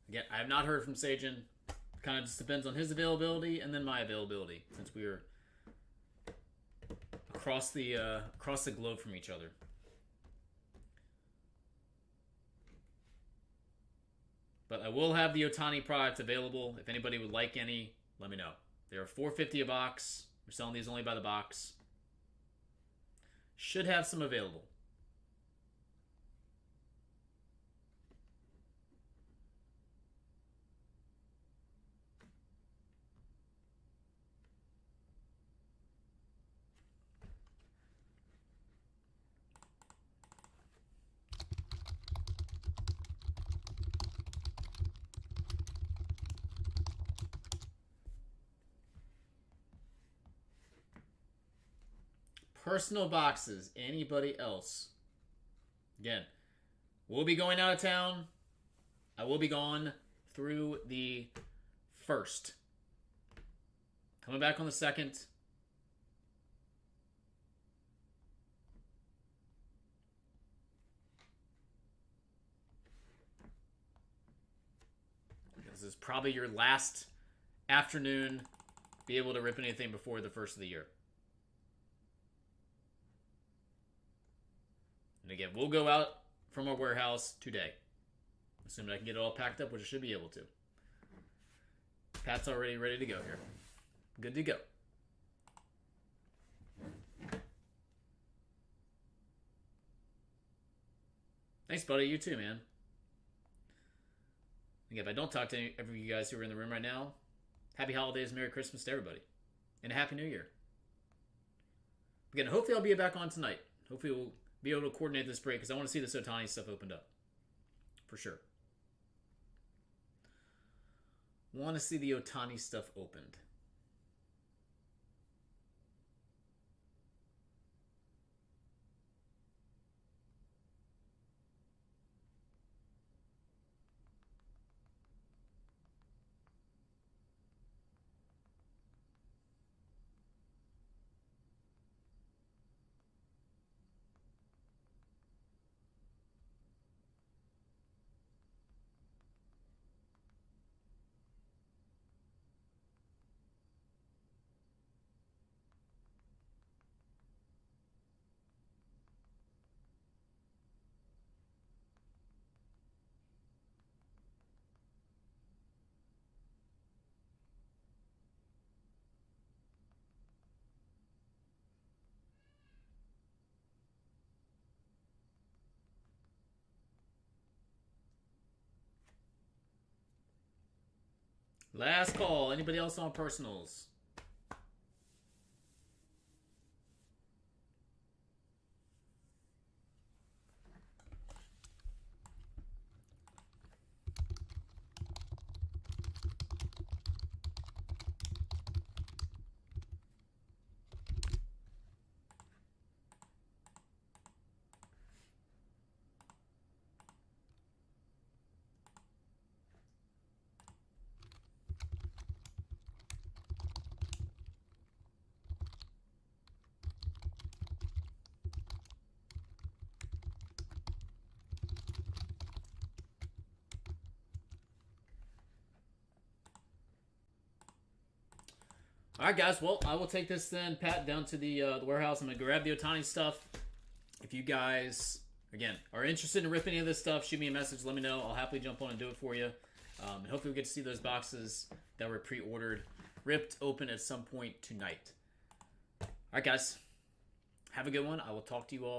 Again, I have not heard from Sajin. Kind of just depends on his availability and then my availability, since we are across the globe from each other. But I will have the Otani product available. If anybody would like any, let me know. They are $4.50 a box. We're selling these only by the box. Should have some available. Personal boxes. Anybody else? Again, we'll be going out of town. I will be gone through the 1st. Coming back on the 2nd. This is probably your last afternoon be able to rip anything before the 1st of the year. And again, we'll go out from our warehouse today. Assuming I can get it all packed up, which I should be able to. Pat's already ready to go here. Good to go. Thanks, buddy. You too, man. Again, if I don't talk to any of you guys who are in the room right now, happy holidays, Merry Christmas to everybody. And a Happy New Year. Again, hopefully I'll be back on tonight. Hopefully we'll be able to coordinate this break because I want to see this Otani stuff opened up. For sure. Want to see the Otani stuff opened. Last call. Anybody else on personals? All right, guys. Well, I will take this then, Pat, down to the warehouse. I'm going to grab the Otani stuff. If you guys, again, are interested in ripping any of this stuff, shoot me a message. Let me know. I'll happily jump on and do it for you. And hopefully we get to see those boxes that were pre-ordered ripped open at some point tonight. All right, guys. Have a good one. I will talk to you all.